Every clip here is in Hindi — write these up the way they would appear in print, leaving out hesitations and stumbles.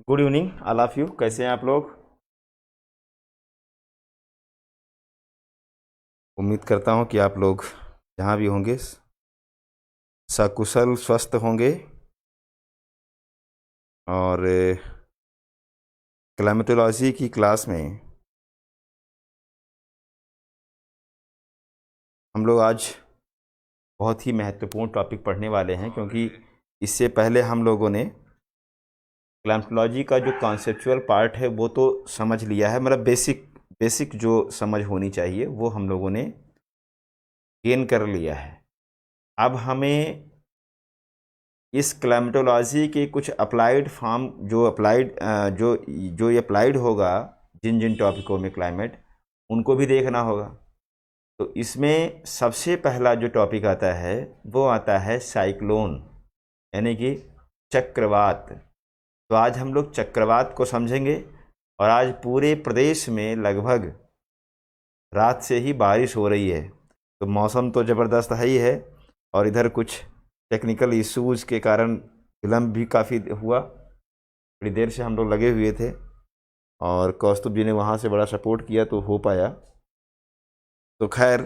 Good evening all of you. कैसे हैं आप लोग? उम्मीद करता हूं कि आप लोग जहां भी होंगे सकुशल स्वस्थ होंगे। और क्लाइमेटोलॉजी की क्लास में हम लोग आज बहुत ही महत्वपूर्ण टॉपिक पढ़ने वाले हैं, क्योंकि इससे पहले हम लोगों ने क्लाइमेटोलॉजी का जो कॉन्सेप्चुअल पार्ट है वो तो समझ लिया है। मतलब बेसिक जो समझ होनी चाहिए वो हम लोगों ने गेन कर लिया है। अब हमें इस क्लाइमेटोलॉजी के कुछ अप्लाइड फॉर्म जो अप्लाइड जो ये अप्लाइड होगा जिन जिन टॉपिकों में क्लाइमेट, उनको भी देखना होगा। तो इसमें सबसे पहला जो टॉपिक आता है वो आता है साइक्लोन, यानी कि चक्रवात। तो आज हम लोग चक्रवात को समझेंगे। और आज पूरे प्रदेश में लगभग रात से ही बारिश हो रही है, तो मौसम तो ज़बरदस्त है ही है। और इधर कुछ टेक्निकल इश्यूज़ के कारण विलम्ब भी काफ़ी हुआ। बड़ी देर से हम लोग लगे हुए थे और कौस्तुभ जी ने वहाँ से बड़ा सपोर्ट किया तो हो पाया। तो खैर,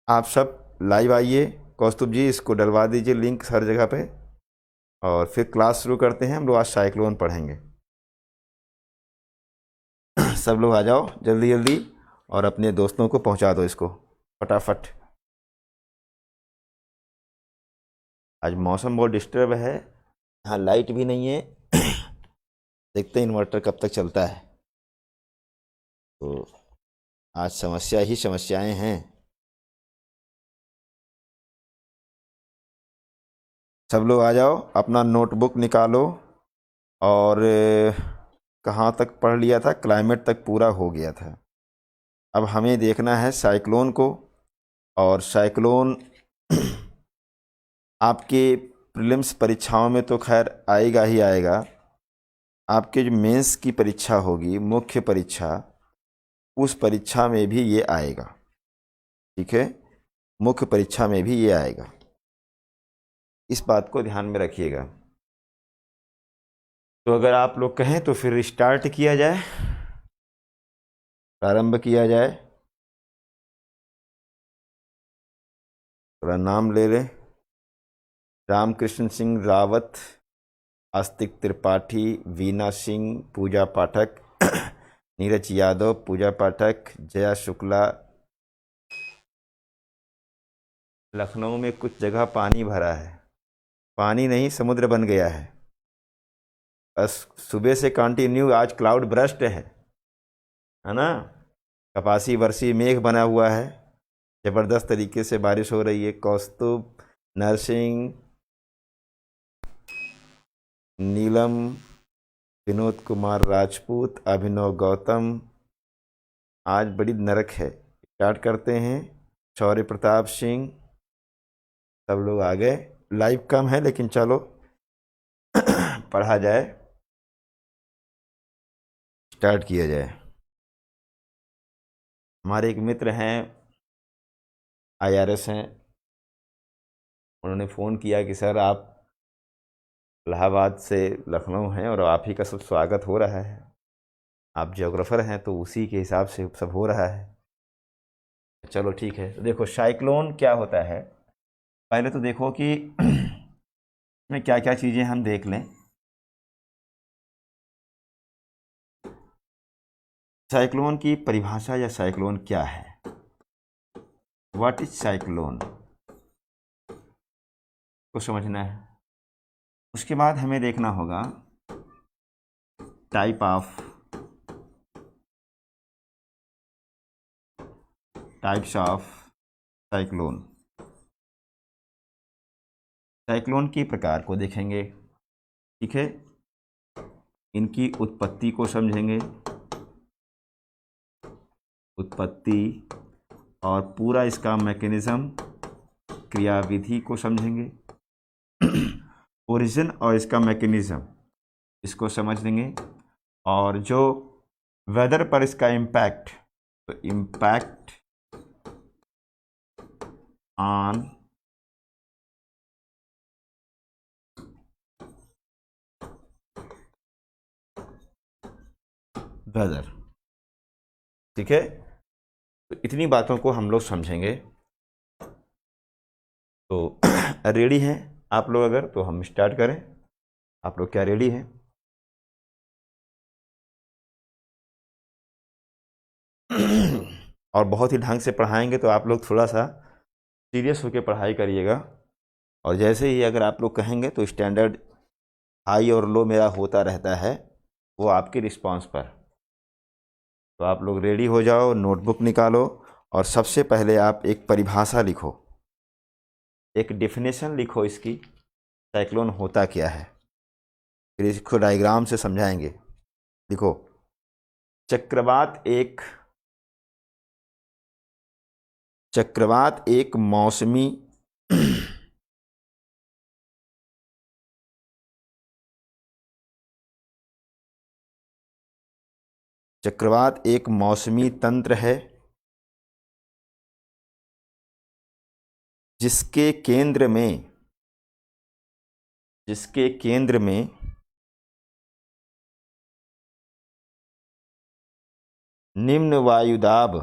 आप सब लाइव आइए। कौस्तुभ जी इसको डलवा दीजिए लिंक हर जगह पे, और फिर क्लास शुरू करते हैं। हम लोग आज साइक्लोन पढ़ेंगे। सब लोग आ जाओ जल्दी जल्दी, और अपने दोस्तों को पहुंचा दो इसको फटाफट। आज मौसम बहुत डिस्टर्ब है, यहाँ लाइट भी नहीं है। देखते हैं इन्वर्टर कब तक चलता है। तो आज समस्या ही समस्याएं हैं। सब लोग आ जाओ, अपना नोटबुक निकालो। और कहाँ तक पढ़ लिया था? क्लाइमेट तक पूरा हो गया था। अब हमें देखना है साइक्लोन को। और साइक्लोन आपके प्रीलिम्स परीक्षाओं में तो खैर आएगा ही आएगा। आपके जो मेंस की परीक्षा होगी, मुख्य परीक्षा, उस परीक्षा में भी ये आएगा। ठीक है, मुख्य परीक्षा में भी ये आएगा, इस बात को ध्यान में रखिएगा। तो अगर आप लोग कहें तो फिर स्टार्ट किया जाए, प्रारंभ किया जाए। थोड़ा नाम ले लें। रामकृष्ण सिंह रावत, आस्तिक त्रिपाठी, वीना सिंह, पूजा पाठक, नीरज यादव, पूजा पाठक, जया शुक्ला। लखनऊ में कुछ जगह पानी भरा है। पानी नहीं, समुद्र बन गया है। बस सुबह से कंटिन्यू आज क्लाउड ब्रस्ट है ना। कपासी वर्षी मेघ बना हुआ है, ज़बरदस्त तरीके से बारिश हो रही है। कौस्तुभ, नरसिंह, नीलम, विनोद कुमार राजपूत, अभिनव गौतम। आज बड़ी नरक है। स्टार्ट करते हैं। शौर्य प्रताप सिंह, सब लोग आ गए। लाइव कम है लेकिन चलो पढ़ा जाए, स्टार्ट किया जाए। हमारे एक मित्र हैं, IRS हैं। उन्होंने फ़ोन किया कि सर आप इलाहाबाद से लखनऊ हैं और आप ही का सब स्वागत हो रहा है। आप जियोग्राफर हैं तो उसी के हिसाब से सब हो रहा है। चलो ठीक है। तो देखो साइक्लोन क्या होता है। पहले तो देखो कि में क्या क्या चीज़ें हम देख लें। साइक्लोन की परिभाषा या साइक्लोन क्या है, व्हाट इज साइक्लोन, को समझना है। उसके बाद हमें देखना होगा टाइप्स ऑफ साइक्लोन। साइक्लोन की प्रकार को देखेंगे, ठीक है। इनकी उत्पत्ति को समझेंगे, उत्पत्ति और पूरा इसका मैकेनिज्म, क्रियाविधि को समझेंगे। ओरिजिन और इसका मैकेनिज्म, इसको समझ लेंगे। और जो वेदर पर इसका इम्पैक्ट, तो इम्पैक्ट ऑन वेदर। ठीक है, तो इतनी बातों को हम लोग समझेंगे। तो रेडी हैं आप लोग? अगर तो हम स्टार्ट करें। आप लोग क्या रेडी हैं? और बहुत ही ढंग से पढ़ाएंगे, तो आप लोग थोड़ा सा सीरियस होकर पढ़ाई करिएगा। और जैसे ही अगर आप लोग कहेंगे तो स्टैंडर्ड हाई और लो मेरा होता रहता है, वो आपके रिस्पांस पर। तो आप लोग रेडी हो जाओ, नोटबुक निकालो, और सबसे पहले आप एक परिभाषा लिखो, एक डेफिनेशन लिखो इसकी, साइक्लोन होता क्या है। फिर इसको डायग्राम से समझाएंगे। लिखो, चक्रवात एक मौसमी चक्रवात एक मौसमी तंत्र है जिसके केंद्र में निम्न वायुदाब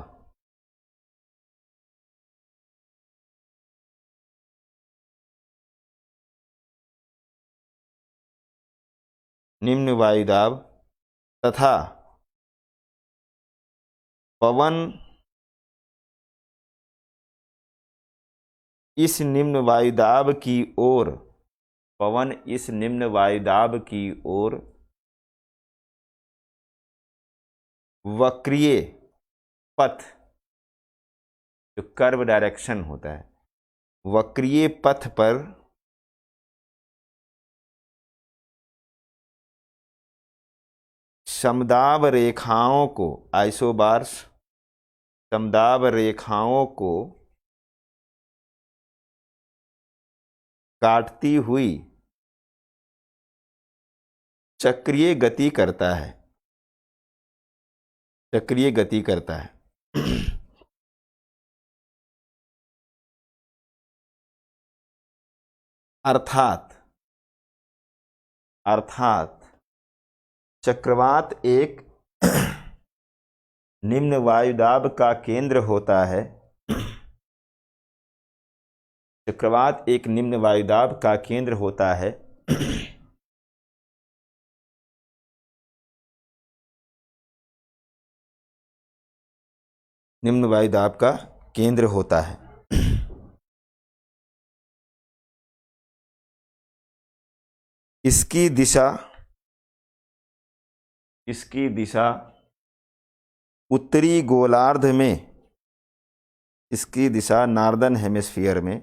तथा पवन इस निम्न वायुदाब की ओर वक्रीय पथ, जो कर्व डायरेक्शन होता है, वक्रीय पथ पर समदाब रेखाओं को, आइसोबार्स, समदाब रेखाओं को काटती हुई चक्रीय गति करता है। अर्थात चक्रवात एक निम्न वायुदाब का केंद्र होता है। चक्रवात एक निम्न वायुदाब का केंद्र होता है निम्न वायुदाब का केंद्र होता है। इसकी दिशा उत्तरी गोलार्ध में, इसकी दिशा नॉर्दर्न हेमिस्फीयर में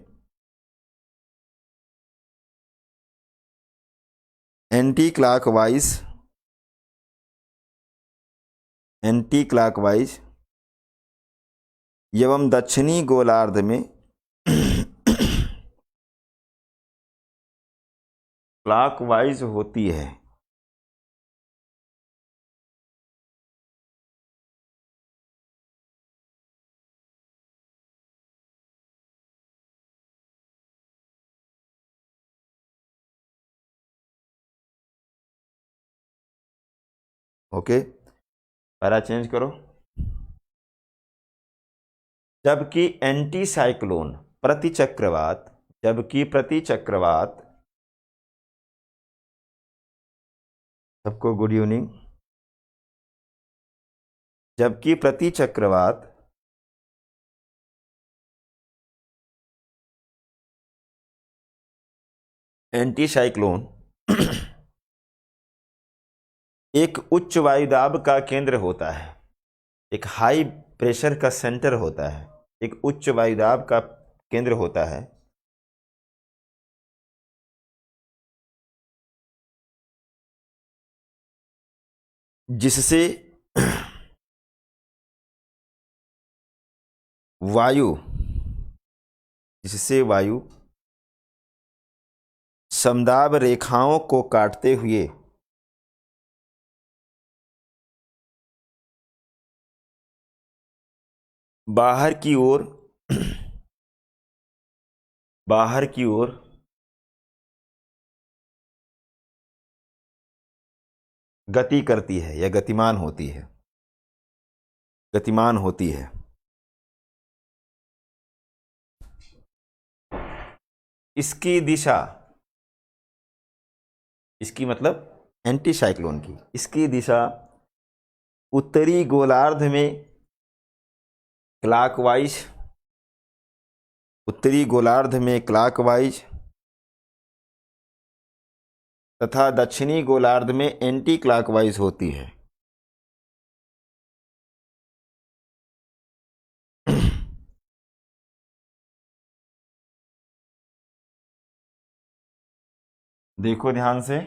एंटी क्लॉकवाइज एवं दक्षिणी गोलार्ध में क्लॉकवाइज होती है। ओके, पैरा चेंज करो। जबकि एंटी साइक्लोन प्रतिचक्रवात, सबको गुड इवनिंग। जबकि प्रतिचक्रवात एंटी साइक्लोन एक उच्च वायुदाब का केंद्र होता है, एक हाई प्रेशर का सेंटर होता है, एक उच्च वायुदाब का केंद्र होता है, जिससे वायु समदाब रेखाओं को काटते हुए बाहर की ओर गति करती है या गतिमान होती है। गतिमान होती है। इसकी दिशा, इसकी मतलब एंटी साइक्लोन की, इसकी दिशा उत्तरी गोलार्ध में क्लॉकवाइज, उत्तरी गोलार्ध में क्लॉकवाइज तथा दक्षिणी गोलार्ध में एंटी क्लॉकवाइज होती है। देखो ध्यान से,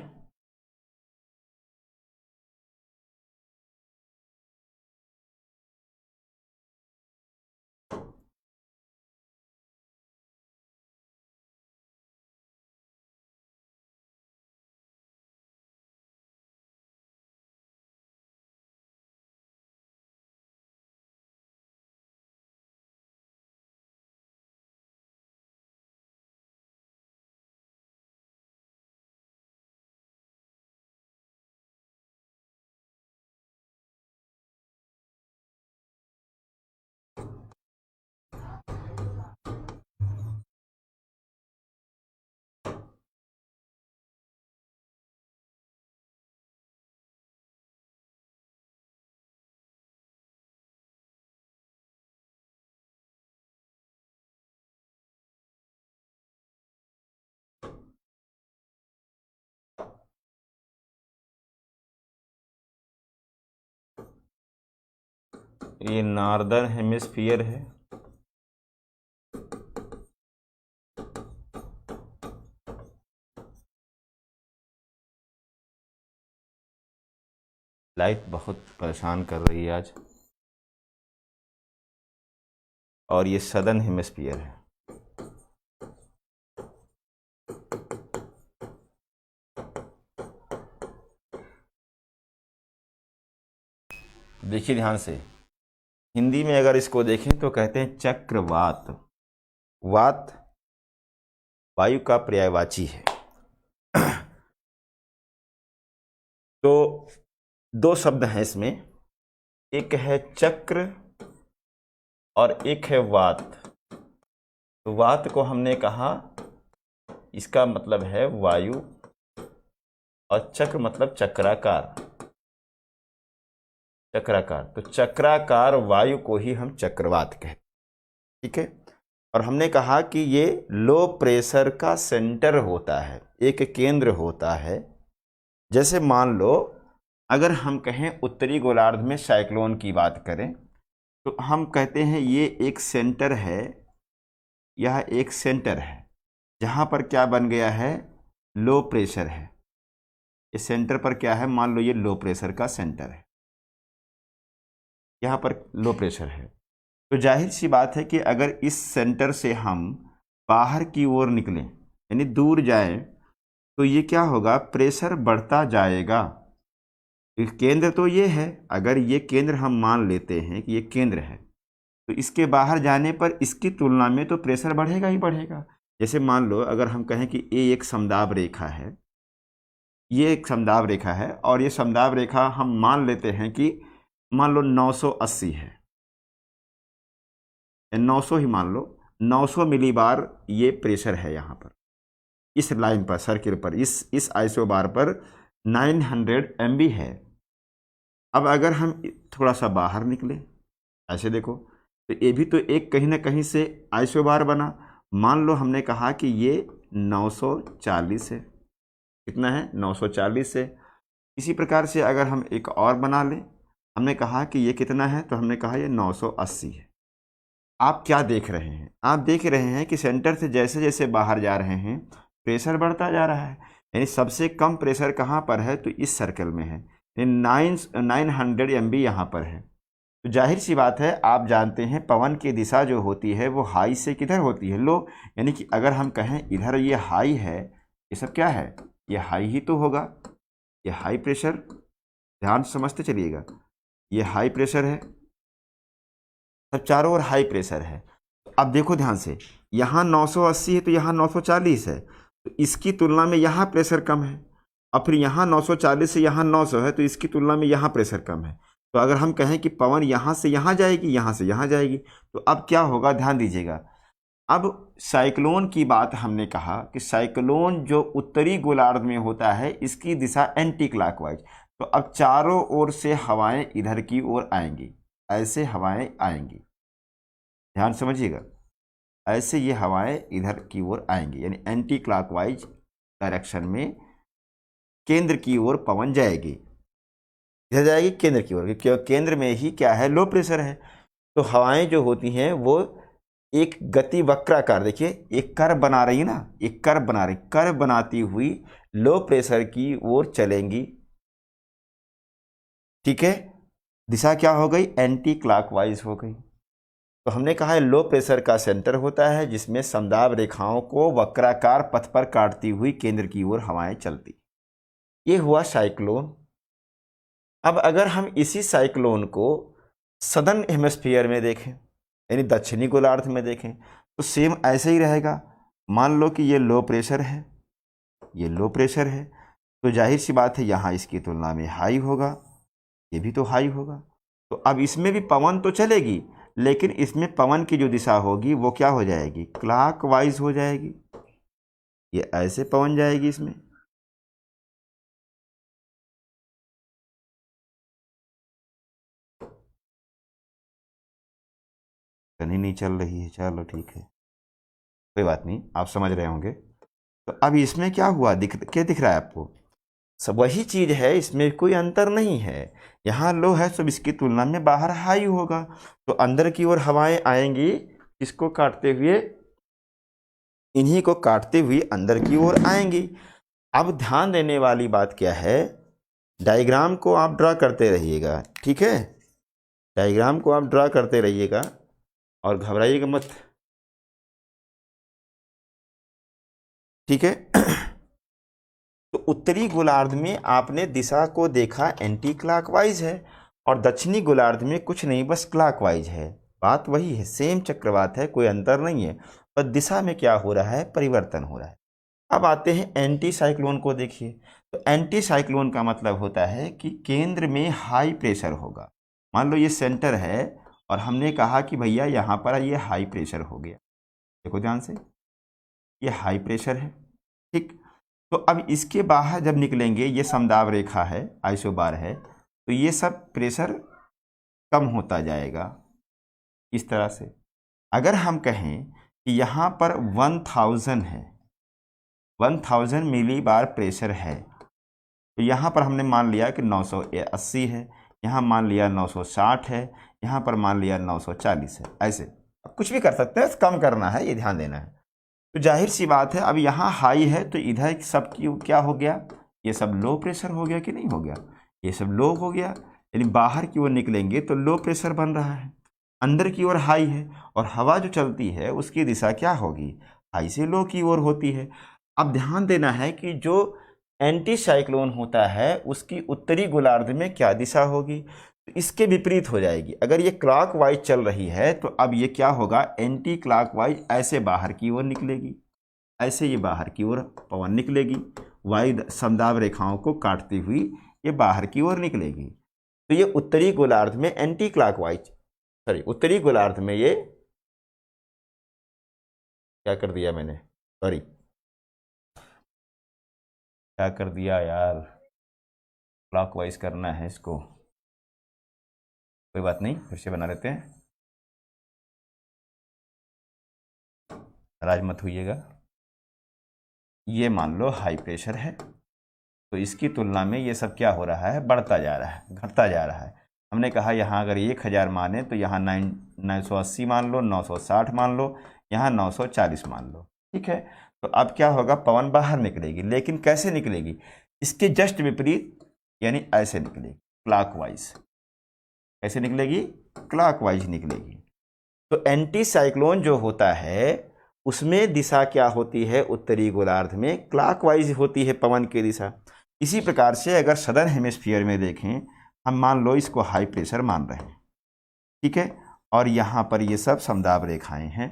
ये नॉर्दर्न हेमिस्फीयर है, लाइट बहुत परेशान कर रही है आज, और ये सदर्न हेमिस्फीयर है। देखिए ध्यान से, हिंदी में अगर इसको देखें तो कहते हैं चक्रवात। वात वायु का पर्यायवाची है। तो दो शब्द हैं इसमें, एक है चक्र और एक है वात। तो वात को हमने कहा इसका मतलब है वायु, और चक्र मतलब चक्राकार, चक्राकार। तो चक्राकार वायु को ही हम चक्रवात कहते हैं, ठीक है। और हमने कहा कि ये लो प्रेशर का सेंटर होता है, एक केंद्र होता है। जैसे मान लो अगर हम कहें उत्तरी गोलार्ध में साइक्लोन की बात करें, तो हम कहते हैं ये एक सेंटर है, यह एक सेंटर है जहाँ पर क्या बन गया है, लो प्रेशर है। इस सेंटर पर क्या है, मान लो ये लो प्रेशर का सेंटर है, यहाँ पर लो प्रेशर है। तो जाहिर सी बात है कि अगर इस सेंटर से हम बाहर की ओर निकलें, यानी दूर जाएं, तो ये क्या होगा, प्रेशर बढ़ता जाएगा। केंद्र तो ये है, अगर ये केंद्र हम मान लेते हैं कि ये केंद्र है, तो इसके बाहर जाने पर इसकी तुलना में तो प्रेशर बढ़ेगा ही बढ़ेगा। जैसे मान लो अगर हम कहें कि ये एक समदाब रेखा है, ये एक समदाब रेखा है, और ये समदाब रेखा हम मान लेते हैं कि मान लो 980 है, 900 ही मान लो, 900 मिलीबार ये प्रेशर है यहाँ पर, इस लाइन पर, सर्किल पर, इस आइसोबार पर 900 MB है। अब अगर हम थोड़ा सा बाहर निकले, ऐसे देखो, तो ये भी तो एक कहीं ना कहीं से आइसोबार बना। मान लो हमने कहा कि ये 940 है, कितना है, 940 है। इसी प्रकार से अगर हम एक और बना लें, हमने कहा कि ये कितना है, तो हमने कहा ये 980 है। आप क्या देख रहे हैं, आप देख रहे हैं कि सेंटर से जैसे जैसे बाहर जा रहे हैं प्रेशर बढ़ता जा रहा है। यानी सबसे कम प्रेशर कहाँ पर है, तो इस सर्कल में है, 900 MB यहाँ पर है। तो जाहिर सी बात है, आप जानते हैं पवन की दिशा जो होती है वो हाई से किधर होती है, लो। यानी कि अगर हम कहें इधर ये हाई है, ये सब क्या है, ये हाई ही तो होगा, ये हाई प्रेशर, ध्यान से समझते चलिएगा, ये हाई प्रेशर है, सब चारों ओर हाई प्रेशर है। अब देखो ध्यान से, यहाँ 980 है तो यहाँ 940 है, तो इसकी तुलना में यहाँ प्रेशर कम है। और फिर यहाँ 940 से यहाँ 900 है, तो इसकी तुलना में यहाँ प्रेशर कम है। तो अगर हम कहें कि पवन यहाँ से यहाँ जाएगी, यहाँ से यहाँ जाएगी, तो अब क्या होगा, ध्यान दीजिएगा। अब साइक्लोन की बात हमने कहा कि साइक्लोन जो उत्तरी गोलार्ध में होता है इसकी दिशा एंटी क्लॉकवाइज। तो अब चारों ओर से हवाएं इधर की ओर आएंगी, ऐसे हवाएं आएंगी, ध्यान समझिएगा, ऐसे ये हवाएं इधर की ओर आएंगी, यानी एंटी क्लॉकवाइज डायरेक्शन में केंद्र की ओर पवन जाएगी। इधर जाएगी केंद्र की ओर, क्योंकि केंद्र में ही क्या है, लो प्रेशर है। तो हवाएं जो होती हैं वो एक गति वक्राकार, देखिए एक कर्व बना रही है ना, एक कर्व बना रही, कर्व बनाती हुई लो प्रेशर की ओर चलेंगी। ठीक है, दिशा क्या हो गई, एंटी क्लॉकवाइज हो गई। तो हमने कहा है लो प्रेशर का सेंटर होता है जिसमें समदाब रेखाओं को वक्राकार पथ पर काटती हुई केंद्र की ओर हवाएं चलती। ये हुआ साइक्लोन। अब अगर हम इसी साइक्लोन को सदर्न हेमिस्फीयर में देखें, यानी दक्षिणी गोलार्ध में देखें, तो सेम ऐसे ही रहेगा। मान लो कि ये लो प्रेशर है, ये लो प्रेशर है, तो जाहिर सी बात है यहाँ इसकी तुलना में हाई होगा, ये भी तो हाई होगा। तो अब इसमें भी पवन तो चलेगी, लेकिन इसमें पवन की जो दिशा होगी वो क्या हो जाएगी, क्लॉकवाइज हो जाएगी। ये ऐसे पवन जाएगी इसमें, कहीं नहीं चल रही है, चलो ठीक है, कोई बात नहीं, आप समझ रहे होंगे। तो अब इसमें क्या हुआ, क्या दिख रहा है आपको, सब वही चीज़ है, इसमें कोई अंतर नहीं है। यहाँ लो है, सब इसकी तुलना में बाहर हाई होगा। तो अंदर की ओर हवाएं आएंगी, इसको काटते हुए, इन्हीं को काटते हुए अंदर की ओर आएंगी। अब ध्यान देने वाली बात क्या है, डायग्राम को आप ड्रा करते रहिएगा, ठीक है, डायग्राम को आप ड्रा करते रहिएगा और घबराइएगा मत, ठीक है। तो उत्तरी गोलार्ध में आपने दिशा को देखा एंटी क्लॉकवाइज है, और दक्षिणी गोलार्ध में कुछ नहीं, बस क्लॉकवाइज है। बात वही है, सेम चक्रवात है, कोई अंतर नहीं है, पर दिशा में क्या हो रहा है, परिवर्तन हो रहा है। अब आते हैं एंटी साइक्लोन को देखिए। तो एंटी साइक्लोन का मतलब होता है कि केंद्र में हाई प्रेशर होगा। मान लो ये सेंटर है और हमने कहा कि भैया यहाँ पर ये हाई प्रेशर हो गया, देखो ध्यान से, ये हाई प्रेशर है, ठीक। तो अब इसके बाहर जब निकलेंगे, ये समदाब रेखा है, आइसोबार है, तो ये सब प्रेशर कम होता जाएगा इस तरह से। अगर हम कहें कि यहाँ पर 1000 है, 1000 मिली बार प्रेशर है, तो यहाँ पर हमने मान लिया कि 980 है, यहाँ मान लिया 960 है, यहाँ पर मान लिया 940 है, ऐसे अब कुछ भी कर सकते हैं, कम करना है, ये ध्यान देना है। तो जाहिर सी बात है, अब यहाँ हाई है तो इधर सब की क्या हो गया, ये सब लो प्रेशर हो गया कि नहीं हो गया, ये सब लो हो गया, यानी बाहर की ओर निकलेंगे तो लो प्रेशर बन रहा है, अंदर की ओर हाई है, और हवा जो चलती है उसकी दिशा क्या होगी, हाई से लो की ओर होती है। अब ध्यान देना है कि जो एंटी साइक्लोन होता है उसकी उत्तरी गोलार्ध में क्या दिशा होगी, तो इसके विपरीत हो जाएगी। अगर ये क्लॉकवाइज चल रही है तो अब ये क्या होगा, एंटी क्लॉकवाइज ऐसे बाहर की ओर निकलेगी, ऐसे ये बाहर की ओर पवन निकलेगी, वायु समदाब रेखाओं को काटती हुई ये बाहर की ओर निकलेगी। तो ये उत्तरी गोलार्ध में एंटी क्लॉकवाइज, सॉरी उत्तरी गोलार्ध में ये क्या कर दिया मैंने, सॉरी क्या कर दिया यार, क्लॉकवाइज करना है इसको, कोई बात नहीं, फिर से बना लेते हैं, नाराज मत होइएगा। ये मान लो हाई प्रेशर है, तो इसकी तुलना में ये सब क्या हो रहा है, बढ़ता जा रहा है, घटता जा रहा है। हमने कहा यहाँ अगर 1000 माने तो यहाँ 980 मान लो, 960 मान लो, यहाँ 940 मान लो, ठीक है। तो अब क्या होगा, पवन बाहर निकलेगी, लेकिन कैसे निकलेगी, इसके जस्ट विपरीत, यानी ऐसे निकलेगी, क्लॉकवाइज। कैसे निकलेगी, क्लॉकवाइज निकलेगी। तो एंटी साइक्लोन जो होता है उसमें दिशा क्या होती है, उत्तरी गोलार्ध में क्लॉकवाइज होती है पवन की दिशा। इसी प्रकार से अगर सदर्न हेमिस्फीयर में देखें, हम मान लो इसको हाई प्रेशर मान रहे हैं, ठीक है, और यहाँ पर ये सब समदाब रेखाएं हैं,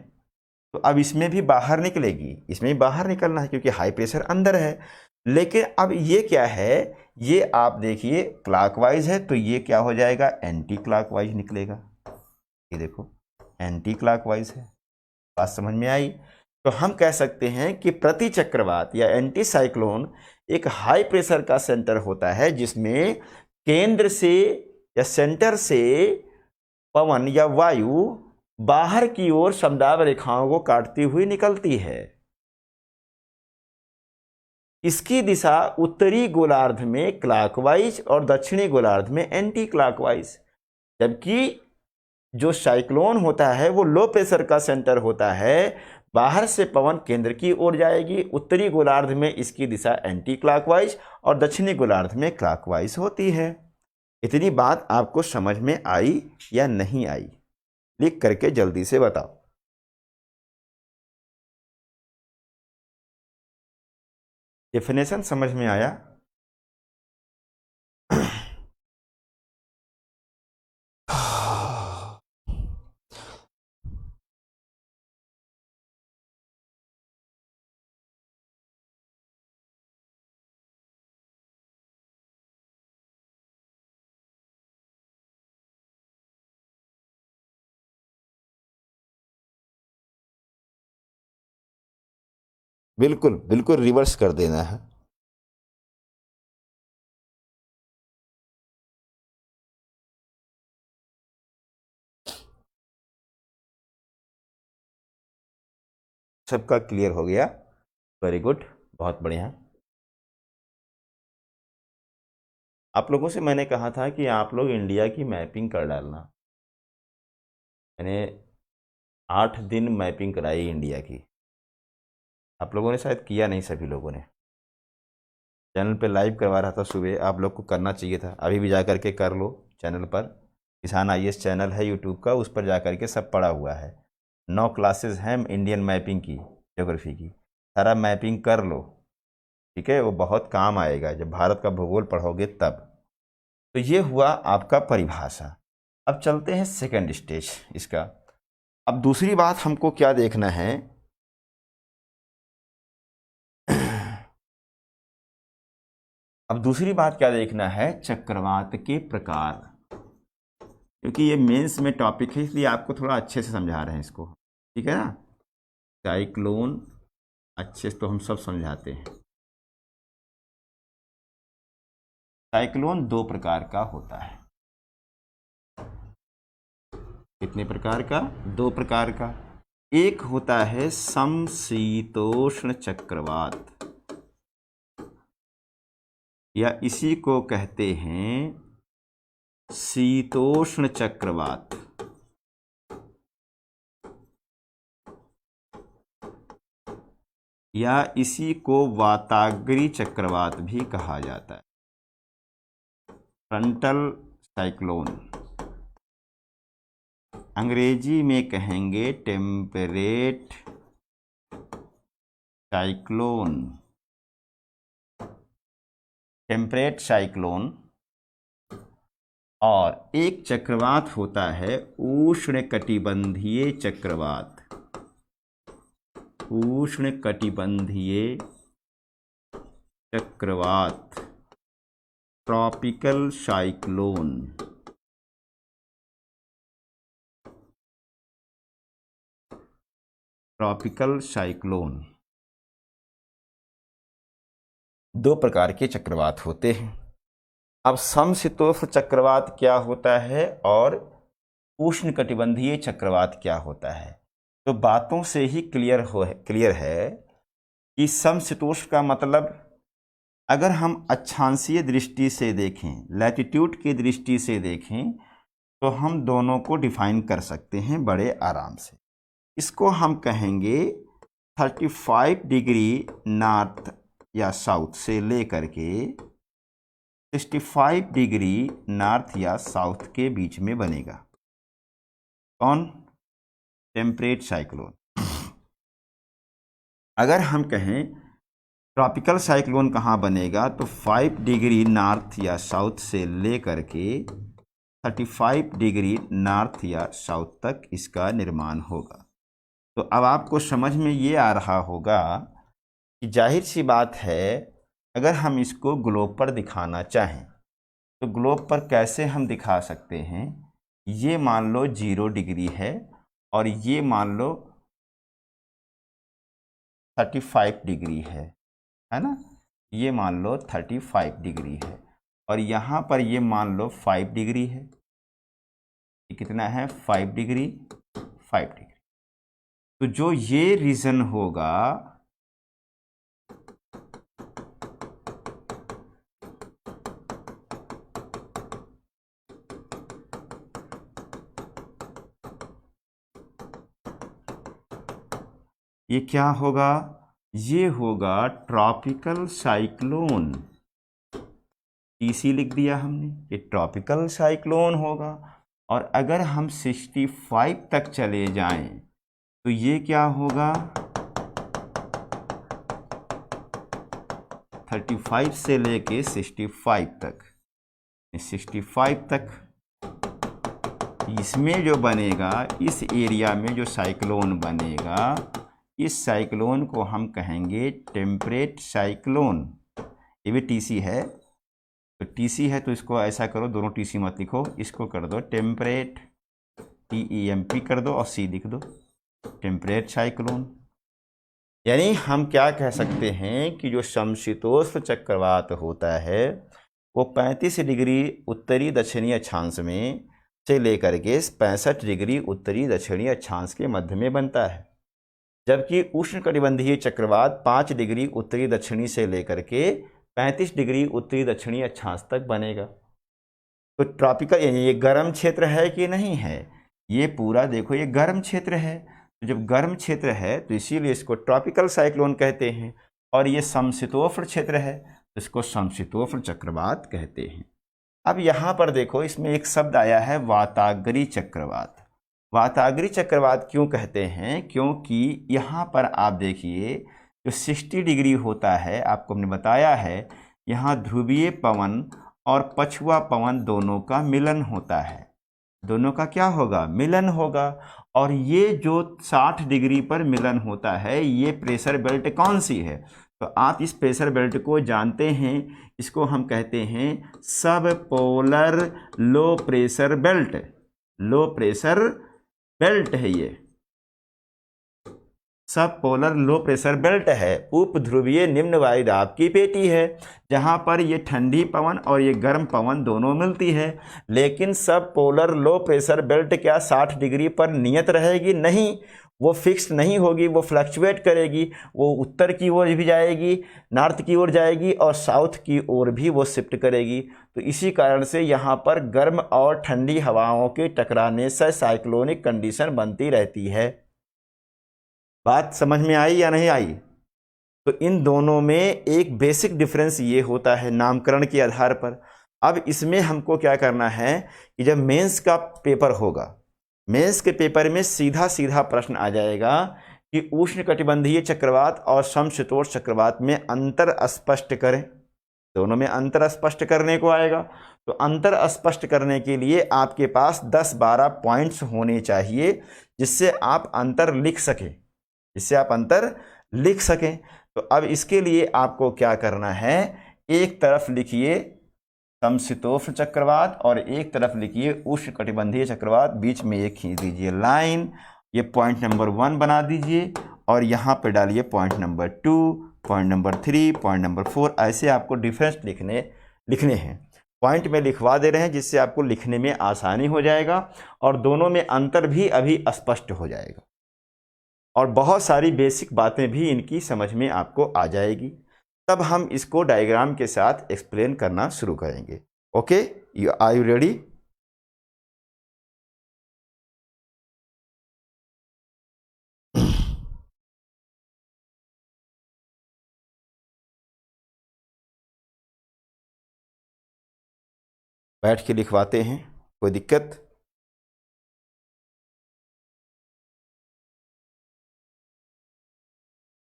तो अब इसमें भी बाहर निकलेगी, इसमें भी बाहर निकलना है क्योंकि हाई प्रेशर अंदर है। लेकिन अब ये क्या है, ये आप देखिए क्लॉकवाइज है तो ये क्या हो जाएगा, एंटी क्लॉकवाइज निकलेगा। ये देखो एंटी क्लॉकवाइज है। बात समझ में आई? तो हम कह सकते हैं कि प्रति चक्रवात या एंटी साइक्लोन एक हाई प्रेशर का सेंटर होता है जिसमें केंद्र से या सेंटर से पवन या वायु बाहर की ओर समदाब रेखाओं को काटती हुई निकलती है। इसकी दिशा उत्तरी गोलार्ध में क्लॉकवाइज और दक्षिणी गोलार्ध में एंटी क्लॉकवाइज। जबकि जो साइक्लोन होता है वो लो प्रेशर का सेंटर होता है, बाहर से पवन केंद्र की ओर जाएगी, उत्तरी गोलार्ध में इसकी दिशा एंटी क्लॉकवाइज और दक्षिणी गोलार्ध में क्लॉकवाइज होती है। इतनी बात आपको समझ में आई या नहीं आई? लिख करके जल्दी से बताओ। डेफिनेशन समझ में आया? बिल्कुल बिल्कुल रिवर्स कर देना है। सबका क्लियर हो गया? वेरी गुड, बहुत बढ़िया। आप लोगों से मैंने कहा था कि आप लोग इंडिया की मैपिंग कर डालना। मैंने 8 दिन मैपिंग कराई इंडिया की। आप लोगों ने शायद किया नहीं, सभी लोगों ने। चैनल पे लाइव करवा रहा था सुबह, आप लोग को करना चाहिए था। अभी भी जा कर के कर लो। चैनल पर किसान आईएएस चैनल है यूट्यूब का, उस पर जा कर के सब पड़ा हुआ है। 9 क्लासेस हैं इंडियन मैपिंग की, ज्योग्राफी की। सारा मैपिंग कर लो, ठीक है? वो बहुत काम आएगा जब भारत का भूगोल पढ़ोगे तब। तो ये हुआ आपका परिभाषा। अब चलते हैं सेकंड स्टेज इसका। अब दूसरी बात हमको क्या देखना है, अब दूसरी बात क्या देखना है, चक्रवात के प्रकार। क्योंकि ये मेंस में टॉपिक है इसलिए आपको थोड़ा अच्छे से समझा रहे हैं इसको, ठीक है ना? साइक्लोन अच्छे से तो हम सब समझाते हैं। साइक्लोन 2 प्रकार का होता है। कितने प्रकार का? 2 प्रकार का। एक होता है समशीतोष्ण चक्रवात, या इसी को कहते हैं शीतोष्ण चक्रवात, या इसी को वाताग्री चक्रवात भी कहा जाता है। फ्रंटल साइक्लोन, अंग्रेजी में कहेंगे टेम्परेट साइक्लोन। Temperate cyclone. और एक चक्रवात होता है उष्णकटिबंधीय चक्रवात। उष्णकटिबंधीय चक्रवात, ट्रॉपिकल साइक्लोन। Tropical cyclone. 2 प्रकार के चक्रवात होते हैं। अब समशीतोष्ण चक्रवात क्या होता है और उष्णकटिबंधीय चक्रवात क्या होता है, तो बातों से ही क्लियर है कि समशीतोष्ण का मतलब, अगर हम अक्षांशीय दृष्टि से देखें, लैटिट्यूड की दृष्टि से देखें, तो हम दोनों को डिफाइन कर सकते हैं बड़े आराम से। इसको हम कहेंगे 35 डिग्री नॉर्थ या साउथ से लेकर के 65 डिग्री नॉर्थ या साउथ के बीच में बनेगा। कौन? Temperate cyclone. अगर हम कहें ट्रॉपिकल साइक्लोन कहाँ बनेगा, तो 5 डिग्री नॉर्थ या साउथ से लेकर के 35 डिग्री नॉर्थ या साउथ तक इसका निर्माण होगा। तो अब आपको समझ में ये आ रहा होगा कि जाहिर सी बात है अगर हम इसको ग्लोब पर दिखाना चाहें तो ग्लोब पर कैसे हम दिखा सकते हैं? ये मान लो 0 डिग्री है और ये मान लो 35 डिग्री है ना? ये मान लो 35 डिग्री है और यहाँ पर ये मान लो 5 डिग्री है। ये कितना है? 5 डिग्री, 5 डिग्री। तो जो ये रीजन होगा ये क्या होगा? ये होगा ट्रॉपिकल साइक्लोन। टीसी लिख दिया हमने, ये ट्रॉपिकल साइक्लोन होगा। और अगर हम 65 तक चले जाएं तो ये क्या होगा? 35 से लेके 65 तक, 65 तक इसमें जो बनेगा, इस एरिया में जो साइक्लोन बनेगा, इस साइक्लोन को हम कहेंगे टेम्परेट साइक्लोन। ये भी टीसी है, तो टीसी है तो इसको ऐसा करो, दोनों टीसी मत लिखो, इसको कर दो टेम्परेट, TEMP कर दो और सी लिख दो, टेम्परेट साइक्लोन। यानी हम क्या कह सकते हैं कि जो समशीतोष्ण चक्रवात होता है वो 35 डिग्री उत्तरी दक्षिणी अक्षांश में से लेकर के 65 डिग्री उत्तरी दक्षिणी अक्षांश के मध्य में बनता है, जबकि उष्णकटिबंधीय चक्रवात 5 डिग्री उत्तरी दक्षिणी से लेकर के 35 डिग्री उत्तरी दक्षिणी अक्षांश तक बनेगा। तो ट्रॉपिकल यानी ये गर्म क्षेत्र है कि नहीं है? ये पूरा देखो ये गर्म क्षेत्र है। तो जब गर्म क्षेत्र है तो इसीलिए इसको ट्रॉपिकल साइक्लोन कहते हैं, और ये समशीतोष्ण क्षेत्र है तो इसको समशीतोष्ण चक्रवात कहते हैं। अब यहाँ पर देखो, इसमें एक शब्द आया है वाताग्री चक्रवात। वाताग्री चक्रवात क्यों कहते हैं? क्योंकि यहाँ पर आप देखिए जो 60 डिग्री होता है, आपको हमने बताया है, यहाँ ध्रुवीय पवन और पछुआ पवन दोनों का मिलन होता है। दोनों का क्या होगा? मिलन होगा। और ये जो 60 डिग्री पर मिलन होता है, ये प्रेशर बेल्ट कौन सी है? तो आप इस प्रेशर बेल्ट को जानते हैं, इसको हम कहते हैं सब polar low pressure belt. Low pressure belt है ये, सब पोलर लो प्रेशर बेल्ट है। उप ध्रुवीय निम्न वायु दाब की पेटी है, जहां पर ये ठंडी पवन और ये गर्म पवन दोनों मिलती है। लेकिन सब पोलर लो प्रेशर बेल्ट क्या 60 डिग्री पर नियत रहेगी? नहीं, वो फिक्स नहीं होगी, वो फ्लक्चुएट करेगी। वो उत्तर की ओर भी जाएगी, नॉर्थ की ओर जाएगी और साउथ की ओर भी वो शिफ्ट करेगी। तो इसी कारण से यहाँ पर गर्म और ठंडी हवाओं के टकराने से साइक्लोनिक कंडीशन बनती रहती है। बात समझ में आई या नहीं आई? तो इन दोनों में एक बेसिक डिफरेंस ये होता है नामकरण के आधार पर। अब इसमें हमको क्या करना है कि जब मेंस का पेपर होगा, मेंस के पेपर में सीधा सीधा प्रश्न आ जाएगा कि उष्णकटिबंधीय चक्रवात और समशीतोष्ण चक्रवात में अंतर स्पष्ट करें। दोनों में अंतर स्पष्ट करने को आएगा। तो अंतर स्पष्ट करने के लिए आपके पास 10-12 पॉइंट्स होने चाहिए जिससे आप अंतर लिख सकें, जिससे आप अंतर लिख सकें। तो अब इसके लिए आपको क्या करना है, एक तरफ लिखिए समशीतोष्ण चक्रवात और एक तरफ लिखिए उष्णकटिबंधीय चक्रवात, बीच में एक खींच दीजिए लाइन, ये पॉइंट नंबर 1 बना दीजिए और यहाँ पे डालिए point number 2, point number 3, point number 4। ऐसे आपको डिफरेंस लिखने हैं। पॉइंट में लिखवा दे रहे हैं जिससे आपको लिखने में आसानी हो जाएगा और दोनों में अंतर भी अभी स्पष्ट हो जाएगा और बहुत सारी बेसिक बातें भी इनकी समझ में आपको आ जाएगी। तब हम इसको डायग्राम के साथ एक्सप्लेन करना शुरू करेंगे। Okay, are you ready? बैठ के लिखवाते हैं, कोई दिक्कत?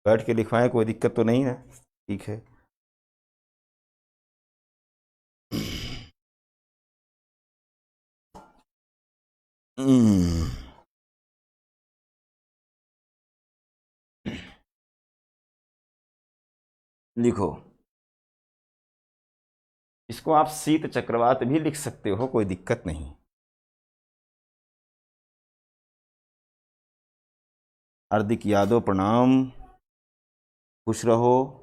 बैठ के लिखवाएं, कोई दिक्कत तो नहीं है? ठीक है। लिखो इसको आप शीत चक्रवात भी लिख सकते हो, कोई दिक्कत नहीं। हार्दिक यादव प्रणाम, खुश रहो।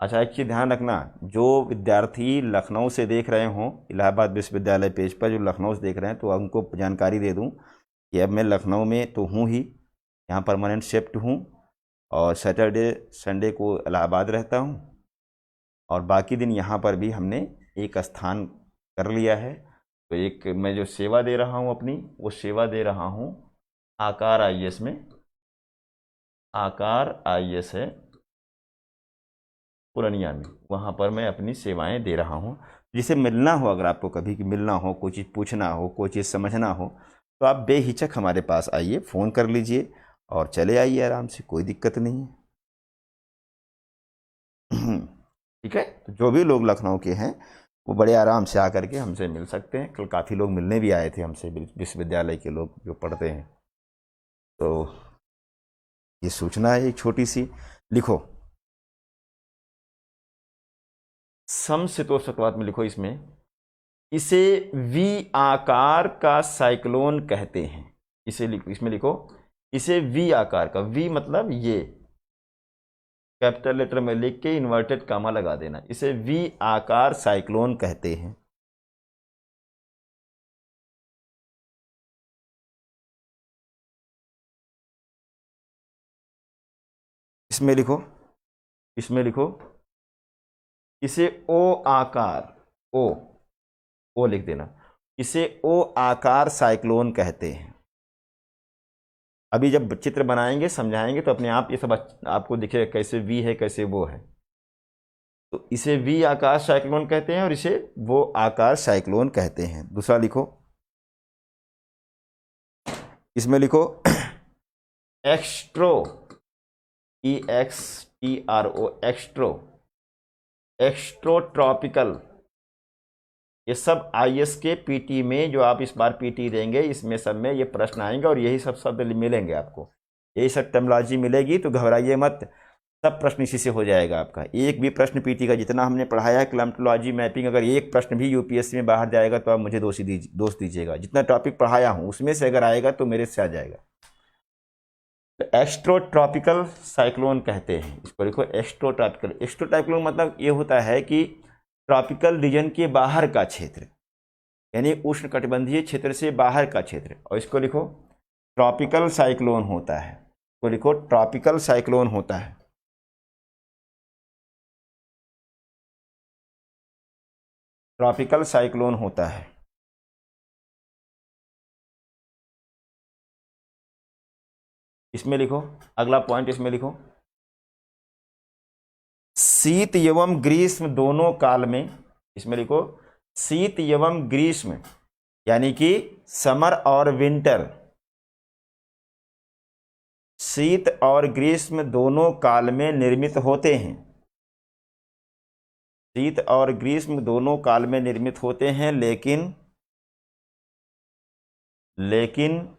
अच्छा, एक चीज़ ध्यान रखना, जो विद्यार्थी लखनऊ से देख रहे हों, इलाहाबाद विश्वविद्यालय पेज पर जो लखनऊ से देख रहे हैं, तो उनको जानकारी दे दूं कि अब मैं लखनऊ में तो हूँ ही, यहाँ परमानेंट शिफ्ट हूँ, और सैटरडे संडे को इलाहाबाद रहता हूँ, और बाकी दिन यहाँ पर भी हमने एक स्थान कर लिया है। तो एक मैं जो सेवा दे रहा हूँ अपनी, वो सेवा दे रहा हूँ आकार IAS में। आकार IAS है पूर्णिया में, वहाँ पर मैं अपनी सेवाएं दे रहा हूँ। जिसे मिलना हो, अगर आपको कभी मिलना हो, कोई चीज़ पूछना हो, कोई चीज़ समझना हो, तो आप बेहिचक हमारे पास आइए, फ़ोन कर लीजिए और चले आइए आराम से, कोई दिक्कत नहीं है। ठीक है, तो जो भी लोग लखनऊ के हैं वो बड़े आराम से आकर के हमसे मिल सकते हैं। कल काफ़ी लोग मिलने भी आए थे हमसे, विश्वविद्यालय के लोग जो पढ़ते हैं। तो ये सूचना है एक छोटी सी, लिखो समशीतोष्ण में, लिखो इसमें, इसे V आकार का साइक्लोन कहते हैं। इसे लिखो, इसमें लिखो इसे V आकार का, V मतलब ये कैपिटल लेटर में लिख के इन्वर्टेड कामा लगा देना, इसे V आकार साइक्लोन कहते हैं। इसमें लिखो, इसमें लिखो इसे O आकार, ओ लिख देना, इसे O आकार साइक्लोन कहते हैं। अभी जब चित्र बनाएंगे, समझाएंगे, तो अपने आप ये सब आपको दिखेगा कैसे V है, कैसे वो है। तो इसे V आकार साइक्लोन कहते हैं और इसे वो आकार साइक्लोन कहते हैं। दूसरा लिखो, इसमें लिखो एक्स्ट्रो, EXTRO, एक्स्ट्रोट्रॉपिकल। ये सब IAS के PT में, जो आप इस बार PT देंगे, इसमें सब में ये प्रश्न आएंगे और यही सब शब्द मिलेंगे आपको, यही सब टर्मिनोलॉजी मिलेगी। तो घबराइए मत, सब प्रश्न इसी से हो जाएगा आपका। एक भी प्रश्न PT का जितना हमने पढ़ाया है क्लाइमेटोलॉजी मैपिंग, अगर एक प्रश्न भी UPSC में बाहर जाएगा तो आप मुझे दोष दीजिएगा। जितना टॉपिक पढ़ाया हूँ उसमें से अगर आएगा तो मेरे से आ जाएगा। तो एक्स्ट्रोट्रॉपिकल साइक्लोन कहते हैं इसको, लिखो एक्स्ट्रोट्रॉपिकल। एक्स्ट्रोट्रॉपिकल मतलब ये होता है कि ट्रॉपिकल रीजन के बाहर का क्षेत्र, यानी उष्णकटिबंधीय क्षेत्र से बाहर का क्षेत्र, और इसको लिखो ट्रॉपिकल साइक्लोन होता है। इसको लिखो ट्रॉपिकल साइक्लोन होता है। ट्रॉपिकल साइक्लोन होता है। इसमें लिखो अगला पॉइंट, इसमें लिखो शीत एवं ग्रीष्म दोनों काल में, इसमें लिखो शीत एवं ग्रीष्म, यानी कि समर और विंटर, शीत और ग्रीष्म दोनों काल में निर्मित होते हैं। शीत और ग्रीष्म दोनों काल में निर्मित होते हैं, लेकिन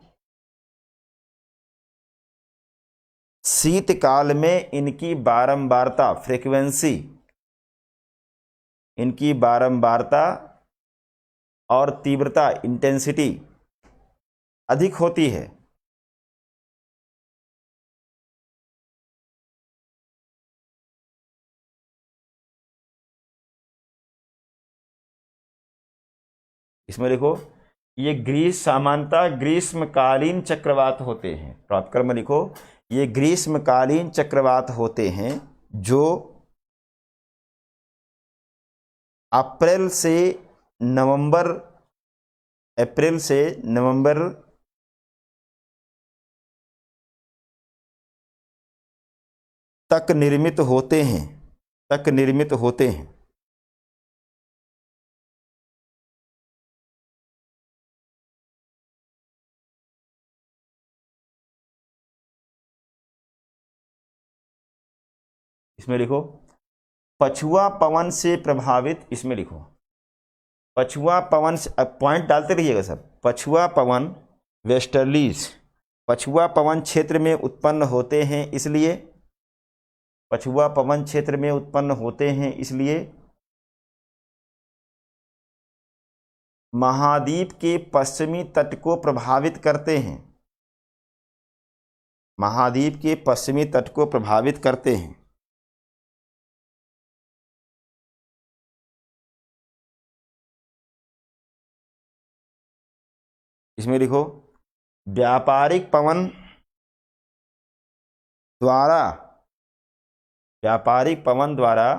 शीतकाल में इनकी बारंबारता, फ्रीक्वेंसी, इनकी बारंबारता और तीव्रता, इंटेंसिटी अधिक होती है। इसमें लिखो ये सामान्यतः ग्रीष्मकालीन चक्रवात होते हैं। ट्रॉपिकल में लिखो ये ग्रीष्मकालीन चक्रवात होते हैं जो अप्रैल से नवंबर तक निर्मित होते हैं। इसमें लिखो पछुआ पवन से प्रभावित, इसमें लिखो पछुआ पवन से, अब पॉइंट डालते रहिएगा सब। पछुआ पवन, वेस्टर्लीज, पछुआ पवन क्षेत्र में उत्पन्न होते हैं, इसलिए पछुआ पवन क्षेत्र में उत्पन्न होते हैं, इसलिए महाद्वीप के पश्चिमी तट को प्रभावित करते हैं। महाद्वीप के पश्चिमी तट को प्रभावित करते हैं। इसमें लिखो व्यापारिक पवन द्वारा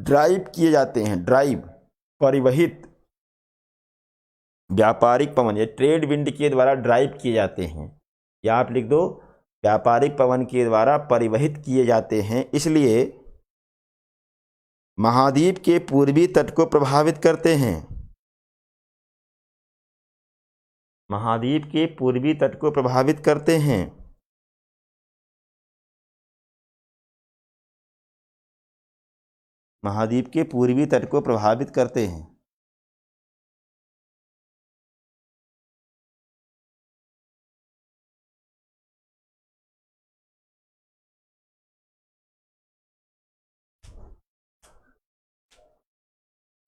ड्राइव किए जाते हैं। ड्राइव, परिवहित। व्यापारिक पवन, ये ट्रेड विंड के द्वारा ड्राइव किए जाते हैं, या आप लिख दो व्यापारिक पवन के द्वारा परिवहित किए जाते हैं, इसलिए महाद्वीप के पूर्वी तट को प्रभावित करते हैं। महाद्वीप के पूर्वी तट को प्रभावित करते हैं। महाद्वीप के पूर्वी तट को प्रभावित करते हैं।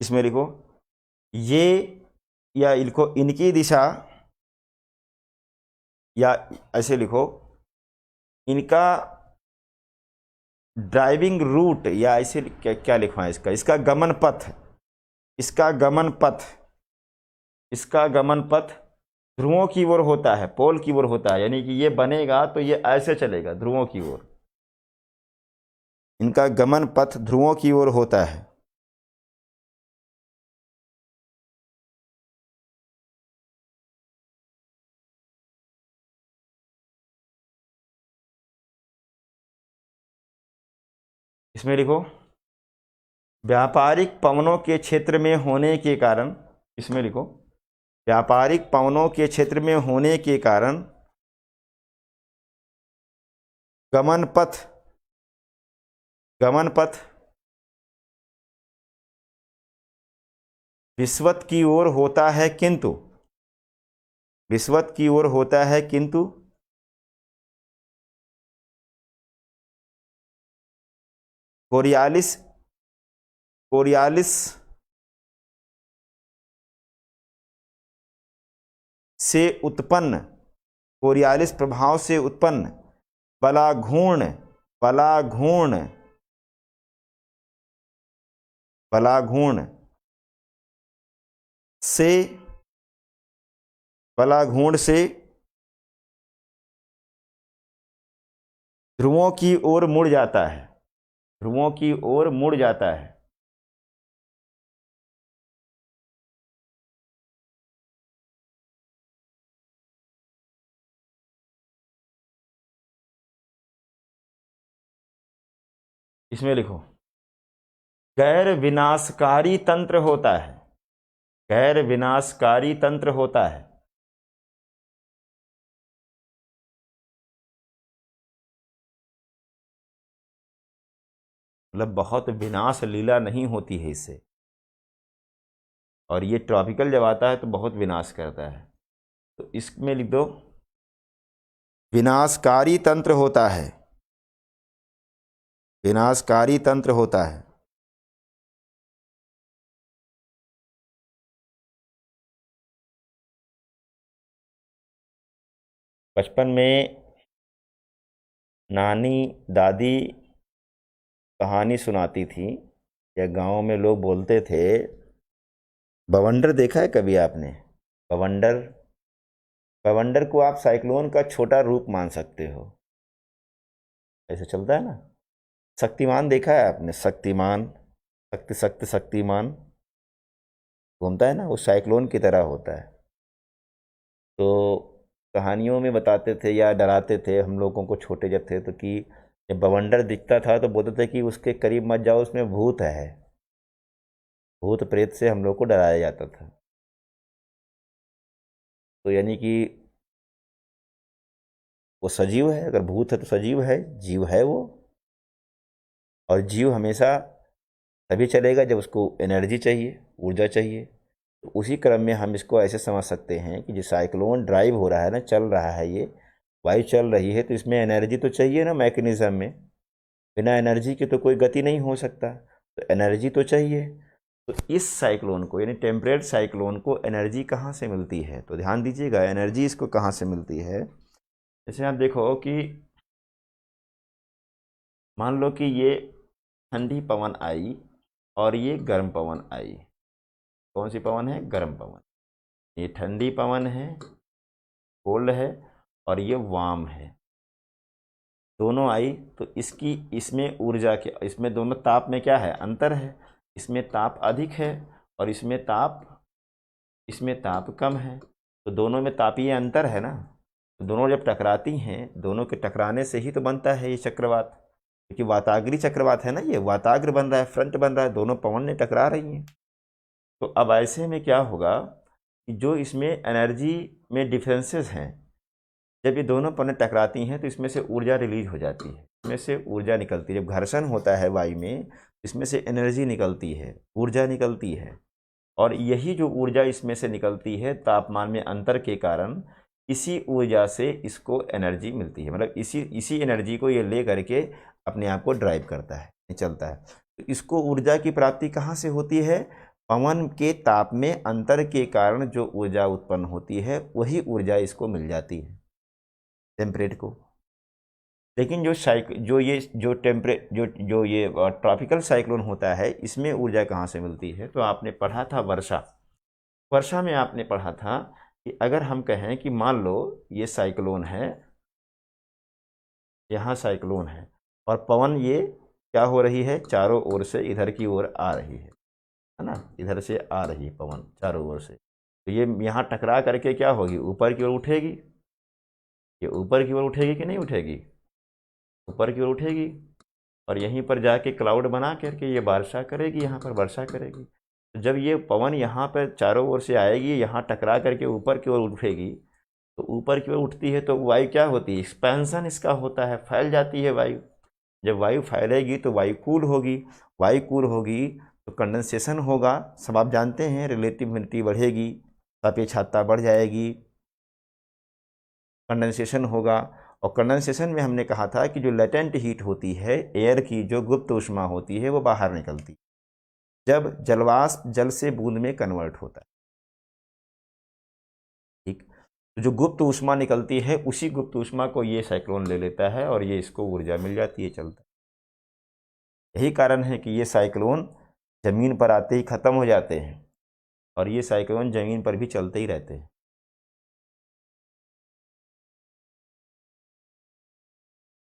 इसमें लिखो ये, या लिखो इनकी दिशा, या ऐसे लिखो इनका ड्राइविंग रूट, या ऐसे क्या लिखवाएं इसका गमन पथ। इसका गमन पथ ध्रुवों की ओर होता है, पोल की ओर होता है, यानी कि ये बनेगा तो ये ऐसे चलेगा ध्रुवों की ओर। इनका गमन पथ ध्रुवों की ओर होता है। इसमें लिखो व्यापारिक पवनों के क्षेत्र में होने के कारण, इसमें लिखो व्यापारिक पवनों के क्षेत्र में होने के कारण गमन पथ विषुवत की ओर होता है, किंतु कोरियालिस प्रभाव से उत्पन्न बलाघूर्ण से ध्रुवों की ओर मुड़ जाता है। इसमें लिखो गैर विनाशकारी तंत्र होता है। मतलब बहुत विनाश लीला नहीं होती है इससे, और ये ट्रॉपिकल जब आता है तो बहुत विनाश करता है। तो इसमें लिख दो विनाशकारी तंत्र होता है। बचपन में नानी दादी कहानी सुनाती थी, या गांव में लोग बोलते थे, बवंडर देखा है कभी आपने? बवंडर को आप साइक्लोन का छोटा रूप मान सकते हो। ऐसे चलता है ना। शक्तिमान देखा है आपने? शक्तिमान घूमता है ना, वो साइक्लोन की तरह होता है। तो कहानियों में बताते थे या डराते थे हम लोगों को छोटे जब थे, तो कि जब बवंडर दिखता था तो बोलते थे कि उसके करीब मत जाओ, उसमें भूत है। भूत प्रेत से हम लोग को डराया जाता था। तो यानी कि वो सजीव है, अगर भूत है तो सजीव है, जीव है वो। और जीव हमेशा तभी चलेगा जब उसको एनर्जी चाहिए, ऊर्जा चाहिए। तो उसी क्रम में हम इसको ऐसे समझ सकते हैं कि जो साइक्लोन ड्राइव हो रहा है ना, चल रहा है, ये वायु चल रही है तो इसमें एनर्जी तो चाहिए ना मैकेनिज्म में, बिना एनर्जी के तो कोई गति नहीं हो सकता, तो एनर्जी तो चाहिए। तो इस साइक्लोन को यानी टेम्परेट साइक्लोन को एनर्जी कहाँ से मिलती है, तो ध्यान दीजिएगा एनर्जी इसको कहाँ से मिलती है। जैसे आप देखो कि मान लो कि ये ठंडी पवन आई और ये गर्म पवन आई। कौन सी पवन है? गर्म पवन। ये ठंडी पवन है, कोल्ड है, और ये वार्म है, दोनों आई। तो इसकी इसमें ऊर्जा के इसमें दोनों ताप में क्या है? अंतर है। इसमें ताप अधिक है और इसमें ताप कम है, तो दोनों में तापीय अंतर है ना। तो दोनों जब टकराती हैं, दोनों के टकराने से ही तो बनता है ये चक्रवात, क्योंकि वाताग्री चक्रवात है ना, ये वाताग्र बन रहा है, फ्रंट बन रहा है, दोनों पवन ने टकरा रही हैं। तो अब ऐसे में क्या होगा कि जो इसमें एनर्जी में डिफरेंसेस हैं, जब ये दोनों पवनें टकराती हैं तो इसमें से ऊर्जा रिलीज हो जाती है, इसमें से ऊर्जा निकलती है। जब घर्षण होता है वायु में, इसमें से एनर्जी निकलती है, ऊर्जा निकलती है, और यही जो ऊर्जा इसमें से निकलती है तापमान में अंतर के कारण, इसी ऊर्जा से इसको एनर्जी मिलती है। मतलब इसी एनर्जी को ये ले करके अपने आप को ड्राइव करता है, चलता है। तो इसको ऊर्जा की प्राप्ति कहाँ से होती है? पवन के ताप में अंतर के कारण जो ऊर्जा उत्पन्न होती है, वही ऊर्जा इसको मिल जाती है टेम्परेट को। लेकिन जो ये ट्रॉपिकल साइक्लोन होता है, इसमें ऊर्जा कहाँ से मिलती है? तो आपने पढ़ा था वर्षा। वर्षा में आपने पढ़ा था कि अगर हम कहें कि मान लो ये साइक्लोन है, यहाँ साइक्लोन है, और पवन ये क्या हो रही है? चारों ओर से इधर की ओर आ रही है ना, इधर से आ रही है पवन चारों ओर से। तो ये यहाँ टकरा करके क्या होगी? ऊपर की ओर उठेगी। ये ऊपर की ओर उठेगी कि नहीं उठेगी? ऊपर की ओर उठेगी, और यहीं पर जाके क्लाउड बना करके ये वर्षा करेगी, यहाँ पर वर्षा करेगी। तो जब ये पवन यहाँ पर चारों ओर से आएगी, यहाँ टकरा करके ऊपर की ओर उठेगी, तो ऊपर की ओर उठती है तो वायु क्या होती है? एक्सपेंशन इसका होता है, फैल जाती है वायु। जब वायु फैलेगी तो वायु कूल होगी, वायु कूल होगी तो कंडेंसेशन होगा। सब आप जानते हैं, रिलेटिव ह्यूमिडिटी बढ़ेगी, सापेक्षता बढ़ जाएगी, कंडेंसेशन होगा। और कंडेंसेशन में हमने कहा था कि जो लेटेंट हीट होती है, एयर की जो गुप्त ऊष्मा होती है, वो बाहर निकलती जब जलवाष्प जल से बूंद में कन्वर्ट होता है। ठीक, तो जो गुप्त ऊष्मा निकलती है, उसी गुप्त ऊष्मा को ये साइक्लोन ले लेता है और ये इसको ऊर्जा मिल जाती है, चलता है। यही कारण है कि ये साइक्लोन जमीन पर आते ही खत्म हो जाते हैं, और ये साइक्लोन जमीन पर भी चलते ही रहते हैं।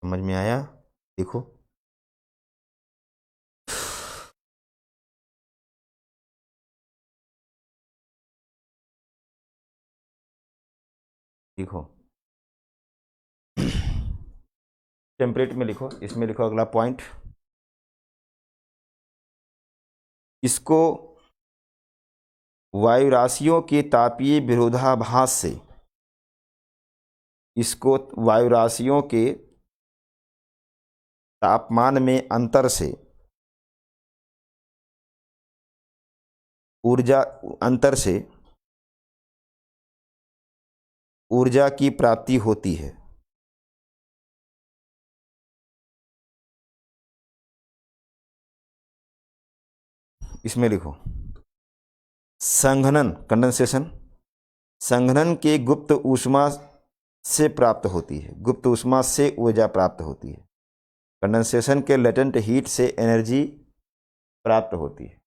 समझ में आया? देखो, देखो टेम्परेट में लिखो, इसमें लिखो अगला पॉइंट, इसको वायु राशियों के तापीय विरोधाभास से, इसको वायु राशियों के तापमान में अंतर से ऊर्जा की प्राप्ति होती है। इसमें लिखो संघनन, कंडेंसेशन, संघनन के गुप्त ऊष्मा से प्राप्त होती है, गुप्त ऊष्मा से ऊर्जा प्राप्त होती है। कंडेंसेशन के लेटेंट हीट से एनर्जी प्राप्त होती है।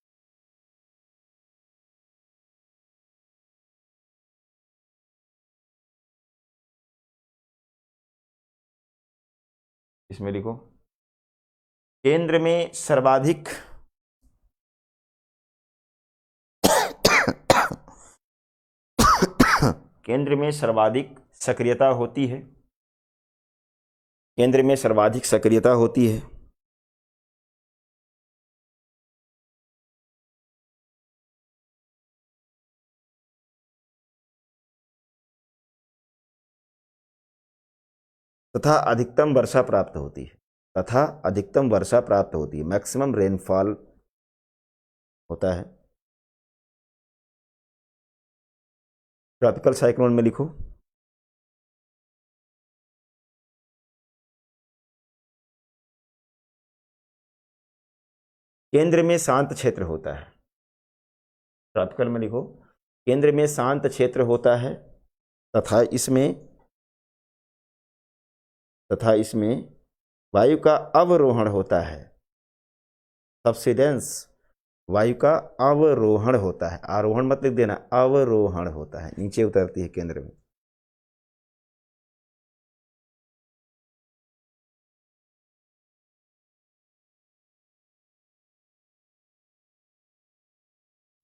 इसमें लिखो केंद्र में सर्वाधिक केंद्र में सर्वाधिक सक्रियता होती है, केंद्र में सर्वाधिक सक्रियता होती है। तथा अधिकतम वर्षा प्राप्त होती है, तथा अधिकतम वर्षा प्राप्त होती है, मैक्सिमम रेनफॉल होता है। ट्रॉपिकल साइक्लोन में लिखो केंद्र में शांत क्षेत्र होता है। ट्रॉपिकल में लिखो, केंद्र में शांत क्षेत्र होता है तथा इसमें वायु का अवरोहण होता है। सब्सिडेंस, वायु का अवरोहण होता है, आरोहण मत लिख देना, अवरोहण होता है, नीचे उतरती है केंद्र में।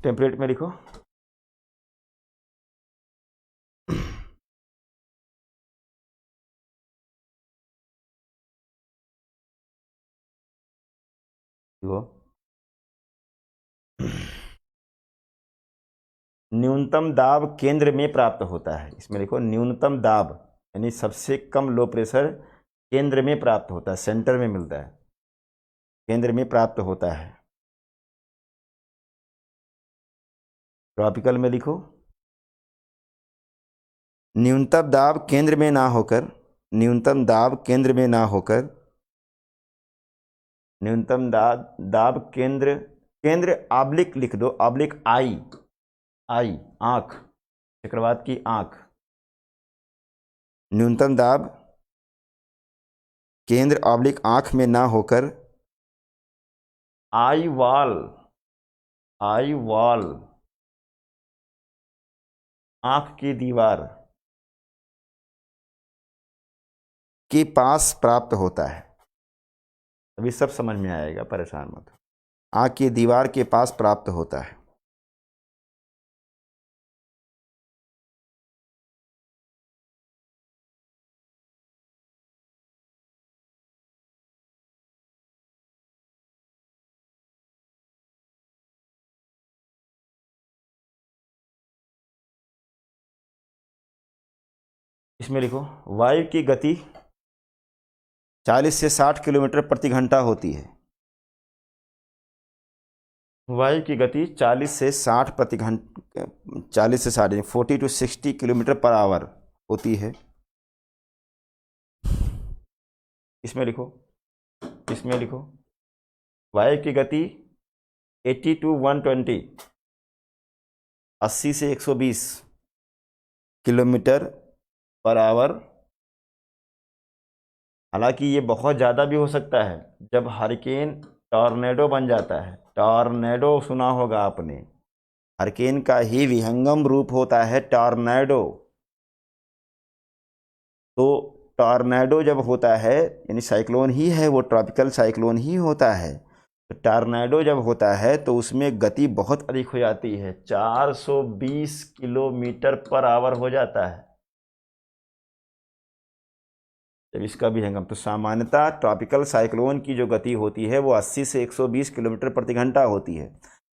टेम्परेट में लिखो, न्यूनतम दाब केंद्र में प्राप्त होता है। इसमें लिखो न्यूनतम दाब यानी सबसे कम लो प्रेशर केंद्र में प्राप्त होता है, सेंटर में मिलता है, केंद्र में प्राप्त होता है। ट्रॉपिकल में लिखो न्यूनतम दाब केंद्र में ना होकर, न्यूनतम दाब केंद्र में ना होकर, न्यूनतम दाब केंद्र ऑब्लिक लिख दो, ऑब्लिक आई आंख, चक्रवात की आंख। न्यूनतम दाब केंद्र ऑब्लिक आंख में ना होकर आई वॉल आंख की दीवार के पास प्राप्त होता है। अभी सब समझ में आएगा, परेशान मत हो। आंख की दीवार के पास प्राप्त होता है। इसमें लिखो वायु की गति 40 से 60 किलोमीटर प्रति घंटा होती है। वायु की गति 40 से 60 प्रति घंटा, 40 से 60 40 to 60 किलोमीटर पर आवर होती है। इसमें लिखो वायु की गति 80 to 120, 80 से 120 किलोमीटर पर आवर। हालांकि ये बहुत ज़्यादा भी हो सकता है जब हरिकेन टॉर्नेडो बन जाता है। टॉर्नेडो सुना होगा आपने, हरिकेन का ही विहंगम रूप होता है टॉर्नेडो। तो टॉर्नेडो जब होता है यानी साइक्लोन ही है, वो ट्रॉपिकल साइक्लोन ही होता है। तो टॉर्नेडो जब होता है तो उसमें गति बहुत अधिक हो जाती है, 420 किलोमीटर पर आवर हो जाता है जब इसका विहंगम। तो सामान्यतः ट्रॉपिकल साइक्लोन की जो गति होती है वो 80 से 120 किलोमीटर प्रति घंटा होती है।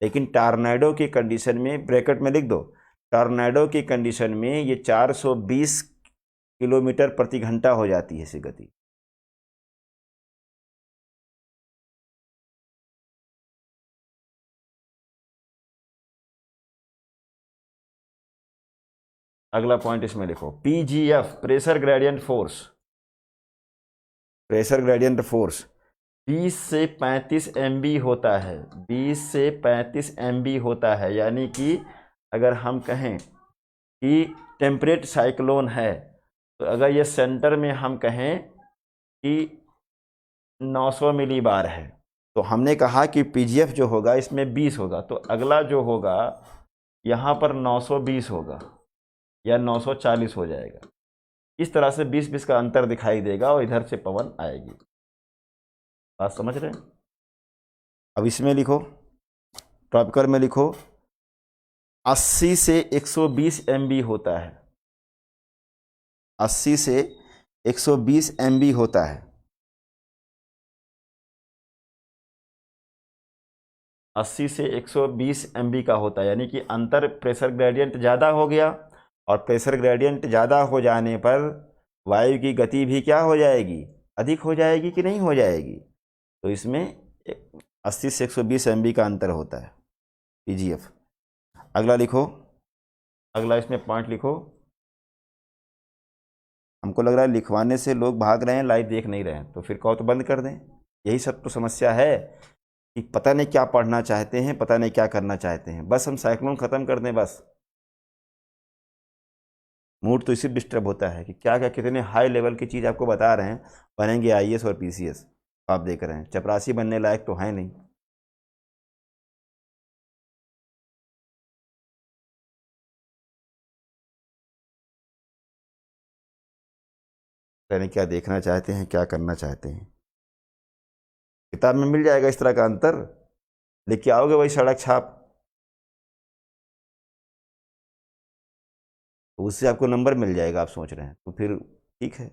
लेकिन टॉर्नेडो की कंडीशन में, ब्रैकेट में लिख दो, टॉर्नेडो की कंडीशन में ये 420 किलोमीटर प्रति घंटा हो जाती है इसकी गति। अगला पॉइंट इसमें लिखो PGF, pressure gradient force. Pressure gradient force 20 से 35 MB होता है, 20 से 35 MB होता है। यानी कि अगर हम कहें कि टेम्परेट साइक्लोन है तो अगर ये सेंटर में हम कहें कि 900 मिलीबार है तो हमने कहा कि पीजीएफ जो होगा इसमें 20 होगा, तो अगला जो होगा यहाँ पर 920 होगा या 940 हो जाएगा। इस तरह से 20-20 का अंतर दिखाई देगा और इधर से पवन आएगी। बात समझ रहे हैं? अब इसमें लिखो, ट्रॉपिकल में लिखो 80 से 120 MB होता है, 80 से 120 MB होता है। 80 से 120 MB का होता है, यानी कि अंतर प्रेशर ग्रेडियंट ज़्यादा हो गया, और प्रेशर ग्रेडियंट ज़्यादा हो जाने पर वायु की गति भी क्या हो जाएगी, अधिक हो जाएगी कि नहीं हो जाएगी। तो इसमें 80 से 120 MB का अंतर होता है पीजीएफ। अगला लिखो, अगला इसमें पॉइंट लिखो। हमको लग रहा है लिखवाने से लोग भाग रहे हैं, लाइव देख नहीं रहे हैं, तो फिर कहो तो बंद कर दें। यही सब तो समस्या है कि पता नहीं क्या पढ़ना चाहते हैं, पता नहीं क्या करना चाहते हैं, बस हम साइक्लोन ख़त्म कर दें बस। मूड तो इसी डिस्टर्ब होता है कि क्या क्या कितने हाई लेवल की चीज़ आपको बता रहे हैं, बनेंगे आईएएस और पीसीएस, आप देख रहे हैं चपरासी बनने लायक तो है नहीं। पता नहीं क्या देखना चाहते हैं, क्या करना चाहते हैं। किताब में मिल जाएगा इस तरह का अंतर, लेके आओगे वही सड़क छाप, तो उससे आपको नंबर मिल जाएगा, आप सोच रहे हैं तो फिर ठीक है।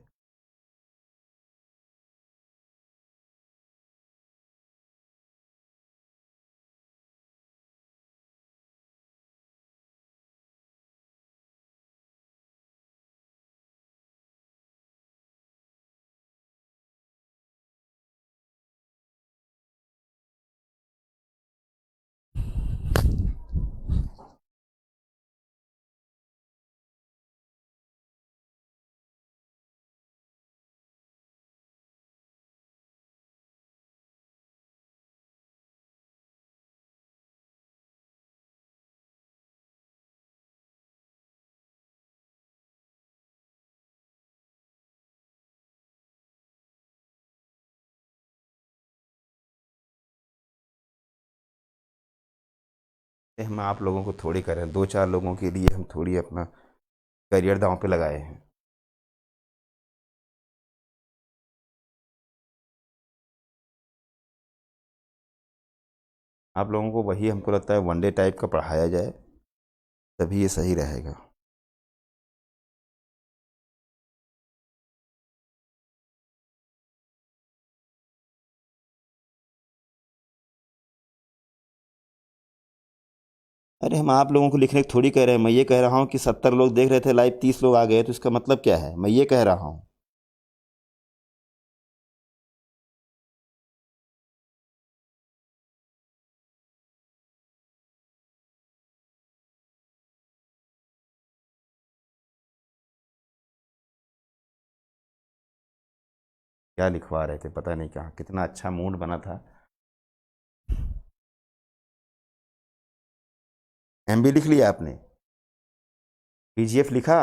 हम आप लोगों को थोड़ी करें, दो चार लोगों के लिए हम थोड़ी अपना करियर दांव पे लगाए हैं। आप लोगों को वही हमको लगता है वनडे टाइप का पढ़ाया जाए, तभी ये सही रहेगा। अरे हम आप लोगों को लिखने की थोड़ी कह रहे हैं, मैं ये कह रहा हूँ कि 70 लोग देख रहे थे लाइव, 30 लोग आ गए, तो इसका मतलब क्या है, मैं ये कह रहा हूँ। क्या लिखवा रहे थे पता नहीं कहाँ, कितना अच्छा मूड बना था। एमबी लिख लिया आपने, पीजीएफ लिखा।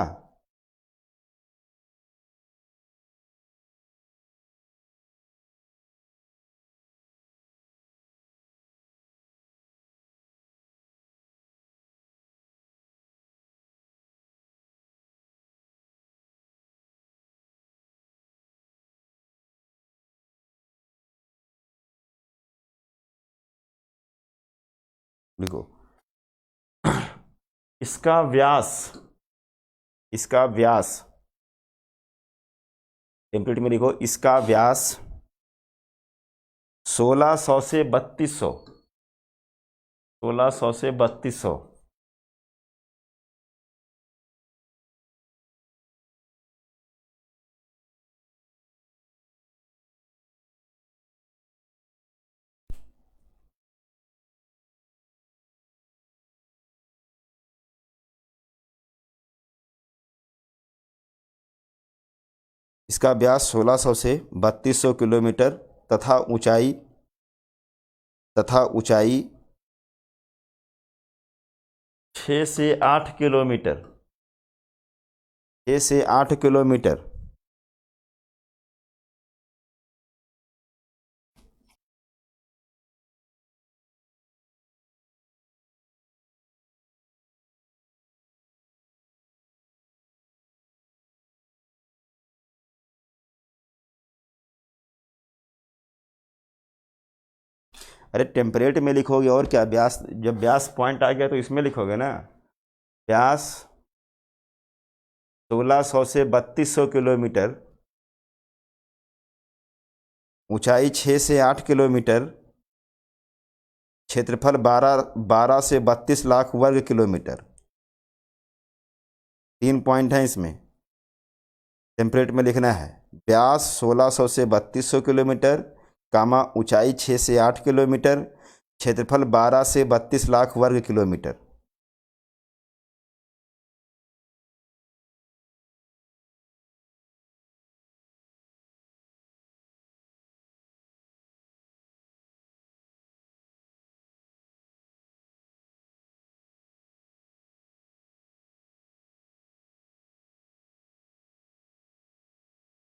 लिखो इसका व्यास, इसका व्यास टेम्पलेट में लिखो, इसका व्यास 1600 से 3200, 1600 से 3200। इसका व्यास 1600 से 3200 किलोमीटर तथा ऊंचाई, तथा ऊंचाई 6 से 8 किलोमीटर, 6 से 8 किलोमीटर। अरे टेम्परेट में लिखोगे और क्या, व्यास जब व्यास पॉइंट आ गया तो इसमें लिखोगे ना, व्यास 1600 से 3200 किलोमीटर, ऊंचाई 6 से 8 किलोमीटर, क्षेत्रफल 12 से 32 लाख वर्ग किलोमीटर। 3 पॉइंट हैं इसमें, टेम्परेट में लिखना है व्यास 1600 से 3200 किलोमीटर, कामा ऊंचाई 6 से 8 किलोमीटर, क्षेत्रफल 12 से 32 लाख वर्ग किलोमीटर।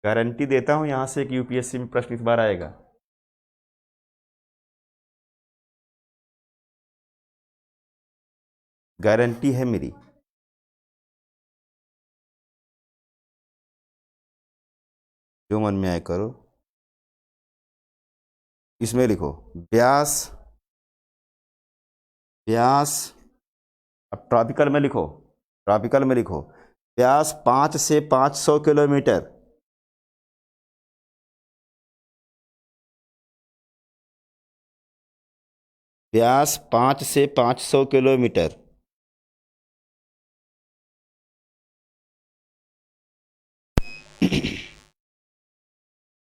गारंटी देता हूँ यहाँ से कि यूपीएससी में प्रश्न इस बार आएगा। गारंटी है मेरी। जो मन में आए करो। इसमें लिखो व्यास, व्यास, अब ट्रॉपिकल में लिखो, ट्रॉपिकल में लिखो व्यास 5 से 500 किलोमीटर, व्यास 5 से 500 किलोमीटर,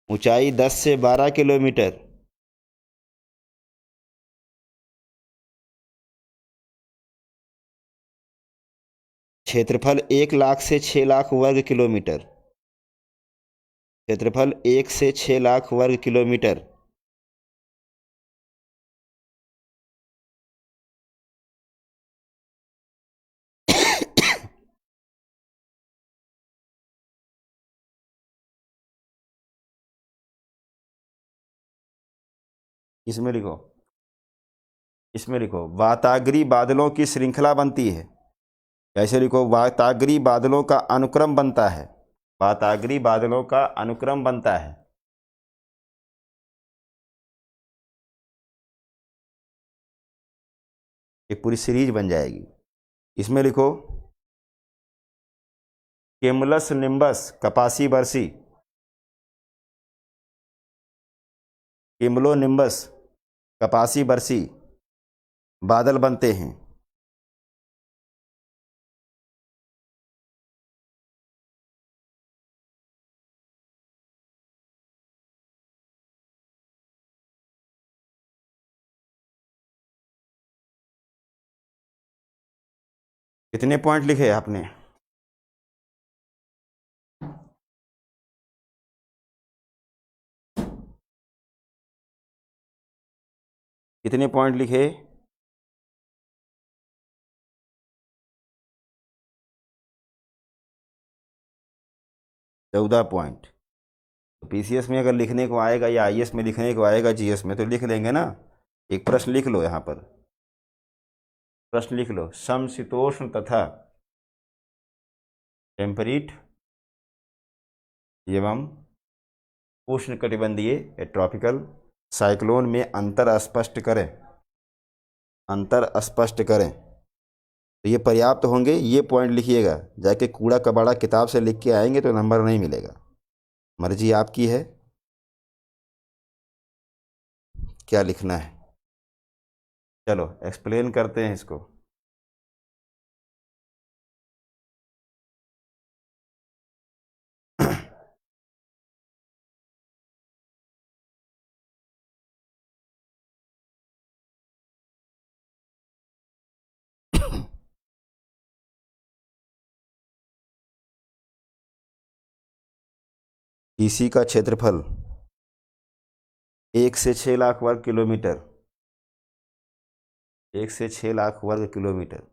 ऊंचाई 10 से 12 किलोमीटर, क्षेत्रफल 1 लाख से 6 लाख वर्ग किलोमीटर, क्षेत्रफल 1 से 6 लाख वर्ग किलोमीटर, इसमें लिखो, इसमें लिखो वाताग्री बादलों की श्रृंखला बनती है। कैसे लिखो? वाताग्री बादलों का अनुक्रम बनता है, वाताग्री बादलों का अनुक्रम बनता है। एक पूरी सीरीज बन जाएगी। इसमें लिखो केमुलस निम्बस कपासी बरसी, केमुलो निम्बस कपासी बरसी बादल बनते हैं। कितने पॉइंट लिखे आपने? कितने पॉइंट लिखे? 14 पॉइंट। तो पीसीएस में अगर लिखने को आएगा या आईएएस में लिखने को आएगा, जीएस में, तो लिख लेंगे ना। एक प्रश्न लिख लो यहाँ पर, प्रश्न लिख लो समशीतोष्ण तथा टेम्परेट एवं उष्णकटिबंधीय ट्रॉपिकल साइक्लोन में अंतर स्पष्ट करें, अंतर स्पष्ट करें। तो ये पर्याप्त होंगे, ये पॉइंट लिखिएगा। जाके कूड़ा कबाड़ा किताब से लिख के आएंगे तो नंबर नहीं मिलेगा। मर्जी आपकी है क्या लिखना है। चलो एक्सप्लेन करते हैं इसको। डीसी का क्षेत्रफल 1 से 6 लाख वर्ग किलोमीटर, 1 से 6 लाख वर्ग किलोमीटर।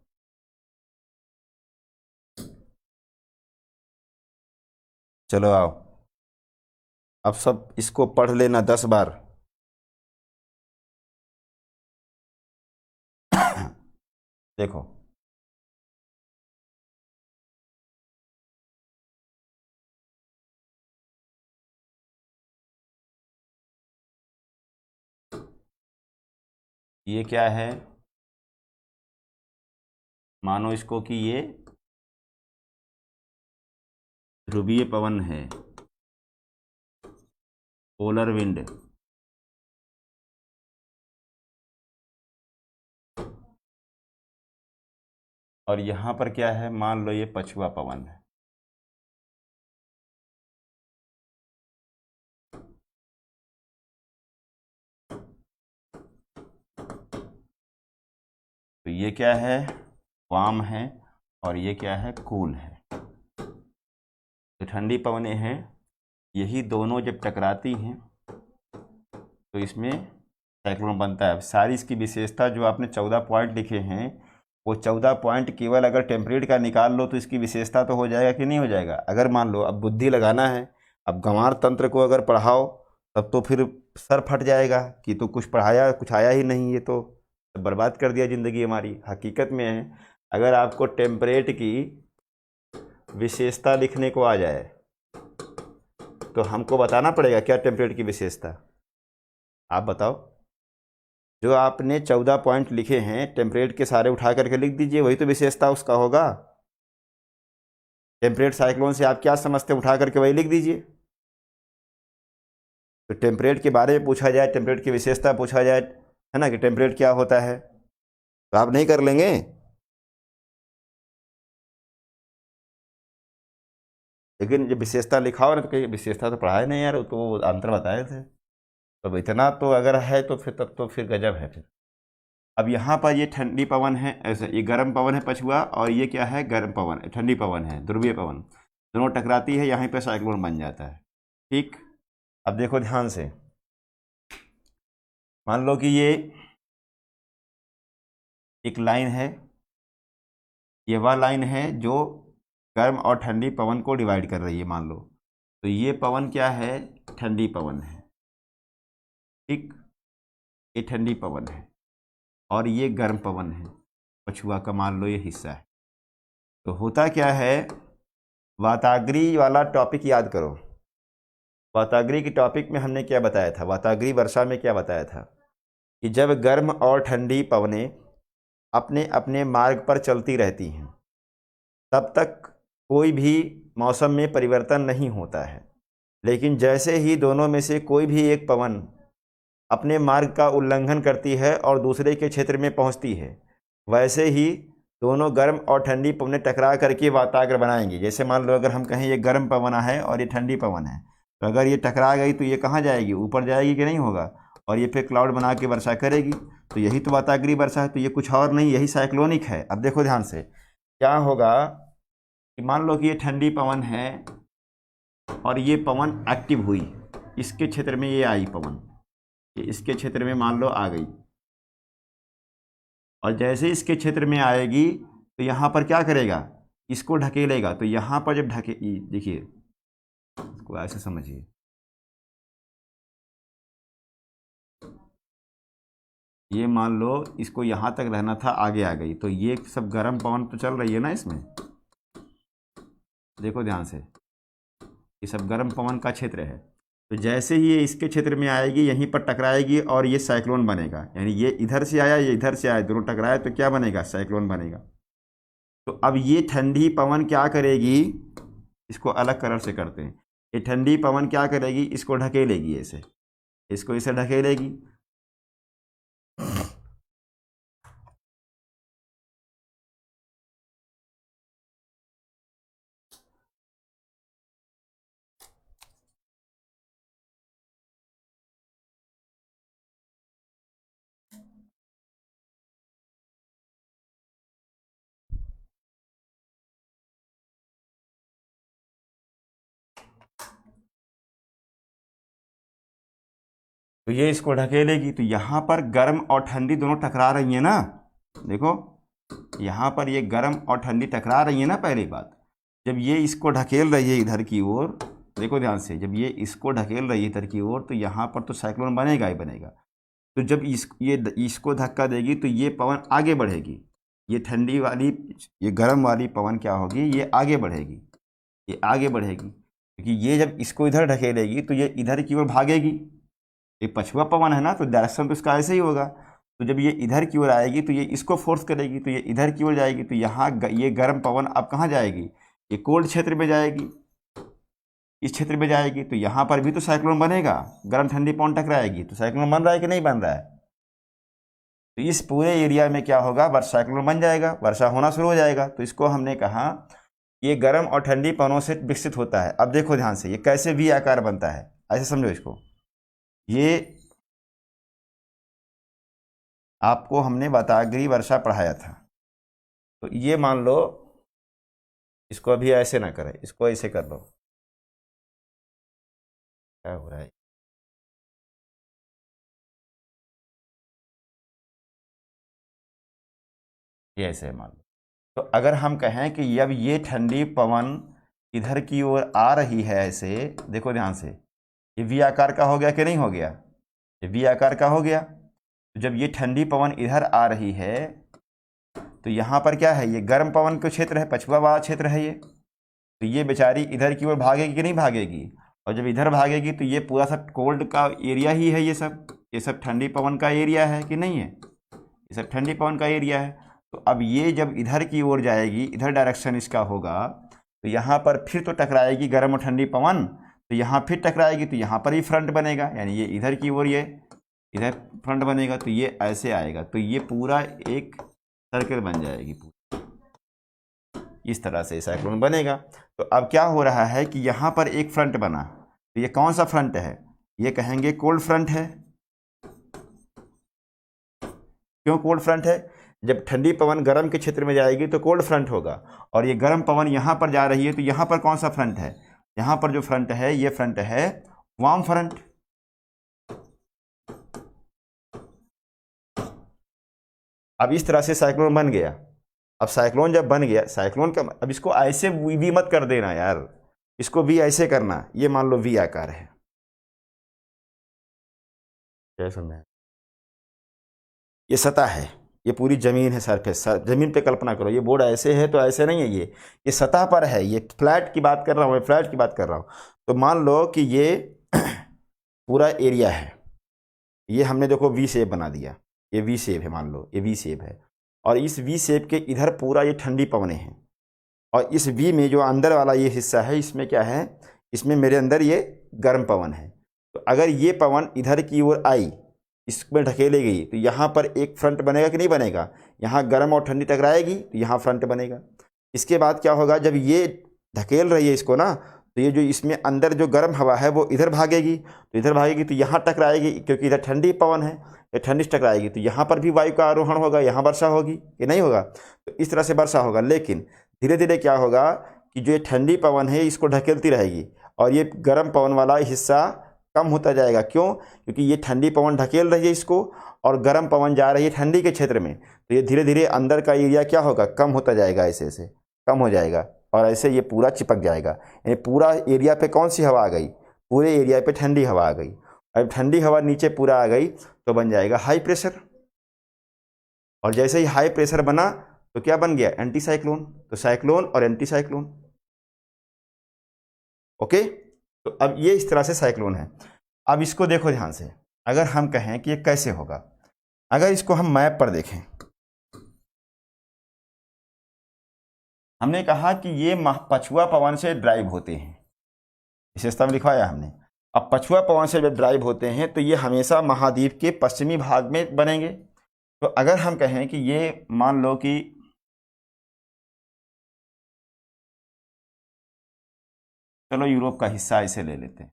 चलो आओ, अब सब इसको पढ़ लेना 10 बार। देखो ये क्या है, मानो इसको कि ये ध्रुवीय पवन है, पोलर विंड। और यहां पर क्या है, मान लो ये पछुआ पवन है। तो ये क्या है, वाम है, और ये क्या है, कूल है। तो ठंडी पवनें हैं, यही दोनों जब टकराती हैं तो इसमें साइक्लोन बनता है। अब सारी इसकी विशेषता जो आपने 14 पॉइंट लिखे हैं, वो 14 पॉइंट केवल अगर टेम्परेट का निकाल लो तो इसकी विशेषता तो हो जाएगा कि नहीं हो जाएगा। अगर मान लो अब बुद्धि लगाना है अब गंवार तंत्र को अगर पढ़ाओ तब तो फिर सर फट जाएगा कि तो कुछ पढ़ाया, कुछ आया ही नहीं, ये तो बर्बाद कर दिया ज़िंदगी हमारी। हकीकत में है, अगर आपको टेम्परेट की विशेषता लिखने को आ जाए तो हमको बताना पड़ेगा क्या टेम्परेट की विशेषता। आप बताओ, जो आपने 14 पॉइंट लिखे हैं टेम्परेट के, सारे उठा करके लिख दीजिए, वही तो विशेषता उसका होगा। टेम्परेट साइक्लोन से आप क्या समझते हैं, उठा करके वही लिख दीजिए। तो टेम्परेट के बारे में पूछा जाए, टेम्परेट की विशेषता पूछा जाए, है ना, कि टेम्परेट क्या होता है, तो आप नहीं कर लेंगे। लेकिन जब विशेषता लिखा हो ना, तो कहीं विशेषता तो पढ़ाए नहीं यार, तो वो अंतर बताए थे। तो इतना तो अगर है तो फिर तब तो फिर गजब है फिर। अब यहाँ पर ये ठंडी पवन है, ऐसे ये गर्म पवन है पछुआ, और ये क्या है, गर्म पवन, ठंडी पवन है, ध्रुवीय पवन, दोनों टकराती है, यहाँ पे साइक्लोन बन जाता है। ठीक, अब देखो ध्यान से, मान लो कि ये एक लाइन है, ये वह लाइन है जो गर्म और ठंडी पवन को डिवाइड कर रही है, मान लो। तो ये पवन क्या है, ठंडी पवन है। ठीक, ये ठंडी पवन है और ये गर्म पवन है, पछुआ का मान लो ये हिस्सा है। तो होता क्या है, वाताग्री वाला टॉपिक याद करो। वाताग्री की टॉपिक में हमने क्या बताया था, वाताग्री वर्षा में क्या बताया था, कि जब गर्म और ठंडी पवनें अपने अपने मार्ग पर चलती रहती हैं तब तक कोई भी मौसम में परिवर्तन नहीं होता है। लेकिन जैसे ही दोनों में से कोई भी एक पवन अपने मार्ग का उल्लंघन करती है और दूसरे के क्षेत्र में पहुंचती है, वैसे ही दोनों गर्म और ठंडी पवनें टकरा करके वाताग्र बनाएंगी। जैसे मान लो अगर हम कहें ये गर्म पवन है और ये ठंडी पवन है, तो अगर ये टकरा गई तो ये कहाँ जाएगी, ऊपर जाएगी कि नहीं होगा, और ये फिर क्लाउड बना के वर्षा करेगी। तो यही तो वाताग्री वर्षा है, तो ये कुछ और नहीं, यही साइक्लोनिक है। अब देखो ध्यान से क्या होगा, कि मान लो कि ये ठंडी पवन है और ये पवन एक्टिव हुई, इसके क्षेत्र में ये आई पवन, ये इसके क्षेत्र में मान लो आ गई, और जैसे इसके क्षेत्र में आएगी तो यहाँ पर क्या करेगा, इसको ढकेलेगा। तो यहाँ पर जब देखिए, इसको ऐसे समझिए, ये मान लो इसको यहाँ तक रहना था, आगे आ गई, तो ये सब गर्म पवन तो चल रही है ना इसमें, देखो ध्यान से, ये सब गर्म पवन का क्षेत्र है। तो जैसे ही ये इसके क्षेत्र में आएगी, यहीं पर टकराएगी और ये साइक्लोन बनेगा। यानी ये इधर से आया, ये इधर से आया, दोनों टकराए तो क्या बनेगा, साइक्लोन बनेगा। तो अब ये ठंडी पवन क्या करेगी, इसको अलग कलर से करते हैं, ये ठंडी पवन क्या करेगी, इसको ढकेलेगी, ऐसे इसको इसे ढकेलेगी। तो ये इसको ढकेलेगी, तो यहाँ पर गर्म और ठंडी दोनों टकरा रही है ना, देखो यहाँ पर ये गर्म और ठंडी टकरा रही है ना। पहली बात, जब ये इसको ढकेल रही है इधर की ओर, देखो ध्यान से, जब ये इसको ढकेल रही है इधर की ओर, तो यहाँ पर तो साइक्लोन बनेगा ही बनेगा। तो जब इसको धक्का देगी तो ये पवन आगे बढ़ेगी, ये ठंडी वाली, ये गर्म वाली पवन क्या होगी, ये आगे बढ़ेगी, ये आगे बढ़ेगी, क्योंकि ये जब इसको इधर ढकेलेगी तो ये इधर की ओर भागेगी। ये पछुआ पवन है ना, तो डायरेक्शन तो इसका ऐसे ही होगा। तो जब ये इधर की ओर आएगी तो ये इसको फोर्स करेगी, तो ये इधर की ओर जाएगी, तो यहाँ ये गर्म पवन अब कहाँ जाएगी, ये कोल्ड क्षेत्र में जाएगी, इस क्षेत्र में जाएगी। तो यहाँ पर भी तो साइक्लोन बनेगा, गर्म ठंडी पवन टकराएगी, तो साइक्लोन बन रहा है कि नहीं बन रहा है। तो इस पूरे एरिया में क्या होगा, साइक्लोन बन जाएगा, वर्षा होना शुरू हो जाएगा। तो इसको हमने कहा ये गर्म और ठंडी पवनों से विकसित होता है। अब देखो ध्यान से, ये कैसे वी आकार बनता है, ऐसे समझो इसको। ये आपको हमने वाताग्री वर्षा पढ़ाया था, तो ये मान लो, इसको अभी ऐसे ना करें, इसको ऐसे कर लो, क्या हो रहा है, ये ऐसे मान लो। तो अगर हम कहें कि अब ये ठंडी पवन इधर की ओर आ रही है ऐसे, देखो ध्यान से, ये वी आकार का हो गया कि नहीं हो गया, ये वी आकार का हो गया। तो जब ये ठंडी पवन इधर आ रही है तो यहाँ पर क्या है, ये गर्म पवन का क्षेत्र है, पछुआ वाला क्षेत्र है ये, तो ये बेचारी इधर की ओर भागेगी कि नहीं भागेगी, और जब इधर भागेगी तो ये पूरा सब कोल्ड का एरिया ही है, ये सब ठंडी पवन का एरिया है कि नहीं है, ये सब ठंडी पवन का एरिया है। तो अब ये जब इधर की ओर जाएगी, इधर डायरेक्शन इसका होगा, तो यहाँ पर फिर तो टकराएगी गर्म और ठंडी पवन, तो यहाँ फिर टकराएगी तो यहाँ पर ही फ्रंट बनेगा, यानी ये इधर की ओर, ये इधर फ्रंट बनेगा, तो ये ऐसे आएगा, तो ये पूरा एक सर्कल बन जाएगी, इस तरह से साइक्लोन बनेगा। तो अब क्या हो रहा है कि यहाँ पर एक फ्रंट बना, तो ये कौन सा फ्रंट है, ये कहेंगे कोल्ड फ्रंट है। क्यों कोल्ड फ्रंट है, जब ठंडी पवन गर्म के क्षेत्र में जाएगी तो कोल्ड फ्रंट होगा, और ये गर्म पवन यहाँ पर जा रही है तो यहाँ पर कौन सा फ्रंट है, यहाँ पर जो फ्रंट है ये फ्रंट है वार्म फ्रंट। अब इस तरह से साइक्लोन बन गया। अब साइक्लोन जब बन गया, साइक्लोन का अब इसको ऐसे वी मत कर देना यार, इसको भी ऐसे करना, ये मान लो वी आकार है, क्या समझ, ये सतह है, ये पूरी जमीन है, सरफेस, जमीन पे कल्पना करो, ये बोर्ड ऐसे है तो ऐसे नहीं है, ये सतह पर है, ये फ्लैट की बात कर रहा हूँ, मैं फ्लैट की बात कर रहा हूँ। तो मान लो कि ये पूरा एरिया है, ये हमने देखो वी शेप बना दिया, ये वी शेप है, मान लो ये वी शेप है, और इस वी शेप के इधर पूरा ये ठंडी पवनें हैं, और इस वी में जो अंदर वाला ये हिस्सा है, इसमें क्या है, इसमें मेरे अंदर ये गर्म पवन है। तो अगर ये पवन इधर की ओर आई, इसमें ढकेले गई, तो यहाँ पर एक फ्रंट बनेगा कि नहीं बनेगा, यहाँ गर्म और ठंडी टकराएगी तो यहाँ फ्रंट बनेगा। इसके बाद क्या होगा, जब ये ढकेल रही है इसको ना, तो ये जो इसमें अंदर जो गर्म हवा है वो इधर भागेगी, तो इधर भागेगी तो यहाँ टकराएगी, क्योंकि इधर ठंडी पवन है, ये ठंडी टकराएगी, तो यहाँ पर भी वायु का आरोहण होगा, यहाँ वर्षा होगी कि नहीं होगा, तो इस तरह से वर्षा होगा। लेकिन धीरे धीरे क्या होगा कि जो ये ठंडी पवन है इसको ढकेलती रहेगी, और ये गर्म पवन वाला हिस्सा कम होता जाएगा। क्यों, क्योंकि ये ठंडी पवन ढकेल रही है इसको, और गर्म पवन जा रही है ठंडी के क्षेत्र में, तो ये धीरे धीरे अंदर का एरिया क्या होगा, कम होता जाएगा, ऐसे ऐसे कम हो जाएगा, और ऐसे ये पूरा चिपक जाएगा, यानी पूरा एरिया पे कौन सी हवा आ गई, पूरे एरिया पे ठंडी हवा आ गई। अब ठंडी हवा नीचे पूरा आ गई तो बन जाएगा हाई प्रेशर, और जैसे ही हाई प्रेशर बना तो क्या बन गया, एंटी साइक्लोन। तो साइक्लोन और एंटी साइक्लोन, ओके। तो अब ये इस तरह से साइक्लोन है। अब इसको देखो ध्यान से, अगर हम कहें कि ये कैसे होगा, अगर इसको हम मैप पर देखें, हमने कहा कि ये पछुआ पवन से ड्राइव होते हैं, विशेषता में लिखवाया हमने। अब पछुआ पवन से जब ड्राइव होते हैं तो ये हमेशा महाद्वीप के पश्चिमी भाग में बनेंगे। तो अगर हम कहें कि ये मान लो कि चलो यूरोप का हिस्सा इसे ले लेते हैं,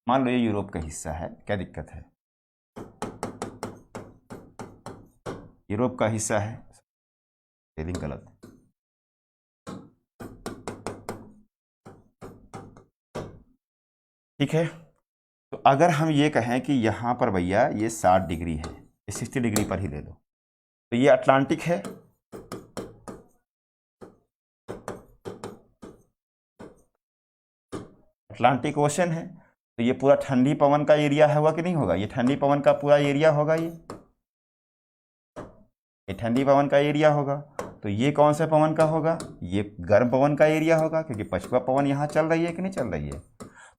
मान लो ये यूरोप का हिस्सा है, क्या दिक्कत है, यूरोप का हिस्सा है, स्पेलिंग गलत, ठीक है। तो अगर हम ये कहें कि यहाँ पर भैया ये 60 डिग्री है, ये 60 डिग्री पर ही ले लो, तो ये अटलांटिक है, अटलांटिक ओशन है, तो ये पूरा ठंडी पवन का एरिया होगा कि नहीं होगा, ये ठंडी पवन का पूरा एरिया होगा, ये ठंडी पवन का एरिया होगा। तो ये कौन से पवन का होगा, ये गर्म पवन का एरिया होगा, क्योंकि पछुआ पवन यहाँ चल रही है कि नहीं चल रही है।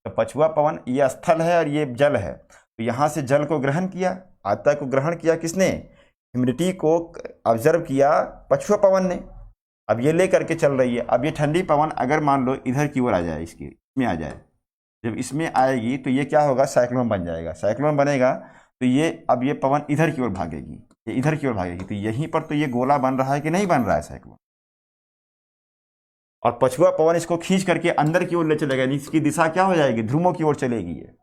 तो पछुआ पवन ये स्थल है और ये जल है, तो यहाँ से जल को ग्रहण किया, आर्द्रता को ग्रहण किया किसने, ह्यूमिडिटी को ऑब्जर्व किया पछुआ पवन ने। अब ये ले करके चल रही है। अब ये ठंडी पवन अगर मान लो इधर की ओर आ जाए, इसमें आ जाए, जब इसमें आएगी तो ये क्या होगा, साइक्लोन बन जाएगा। साइक्लोन बनेगा तो ये अब ये पवन इधर की ओर भागेगी, ये इधर की ओर भागेगी, तो यहीं पर तो ये गोला बन रहा है कि नहीं बन रहा है साइक्लोन, और पछुआ पवन इसको खींच करके अंदर की ओर ले चलेगा, इसकी दिशा क्या हो जाएगी, ध्रुवों की ओर चलेगी, ये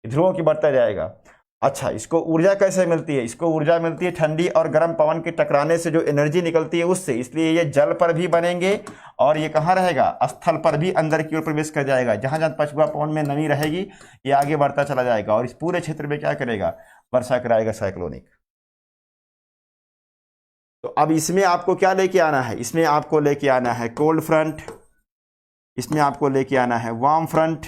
ध्रुवों की बढ़ता जाएगा। अच्छा, इसको ऊर्जा कैसे मिलती है, इसको ऊर्जा मिलती है ठंडी और गर्म पवन के टकराने से जो एनर्जी निकलती है उससे, इसलिए ये जल पर भी बनेंगे और ये कहाँ रहेगा, स्थल पर भी अंदर की ओर प्रवेश कर जाएगा। जहां जहां पछुआ पवन में नमी रहेगी ये आगे बढ़ता चला जाएगा और इस पूरे क्षेत्र में क्या करेगा, वर्षा कराएगा साइक्लोनिक। तो अब इसमें आपको क्या लेके आना है, इसमें आपको लेके आना है कोल्ड फ्रंट, इसमें आपको लेके आना है वार्म फ्रंट,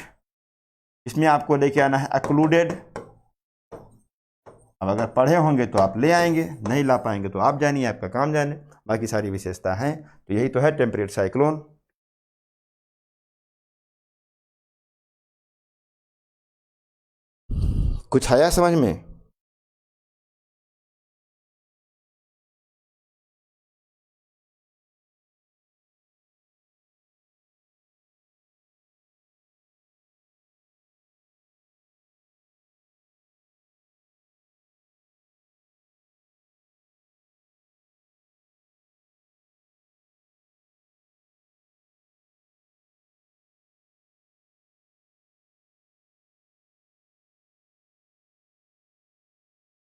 इसमें आपको लेके आना है अक्लूडेड। अब अगर पढ़े होंगे तो आप ले आएंगे, नहीं ला पाएंगे तो आप जानिए, आपका काम जाने, बाकी सारी विशेषता हैं। तो यही तो है टेम्परेट साइक्लोन। कुछ आया समझ में?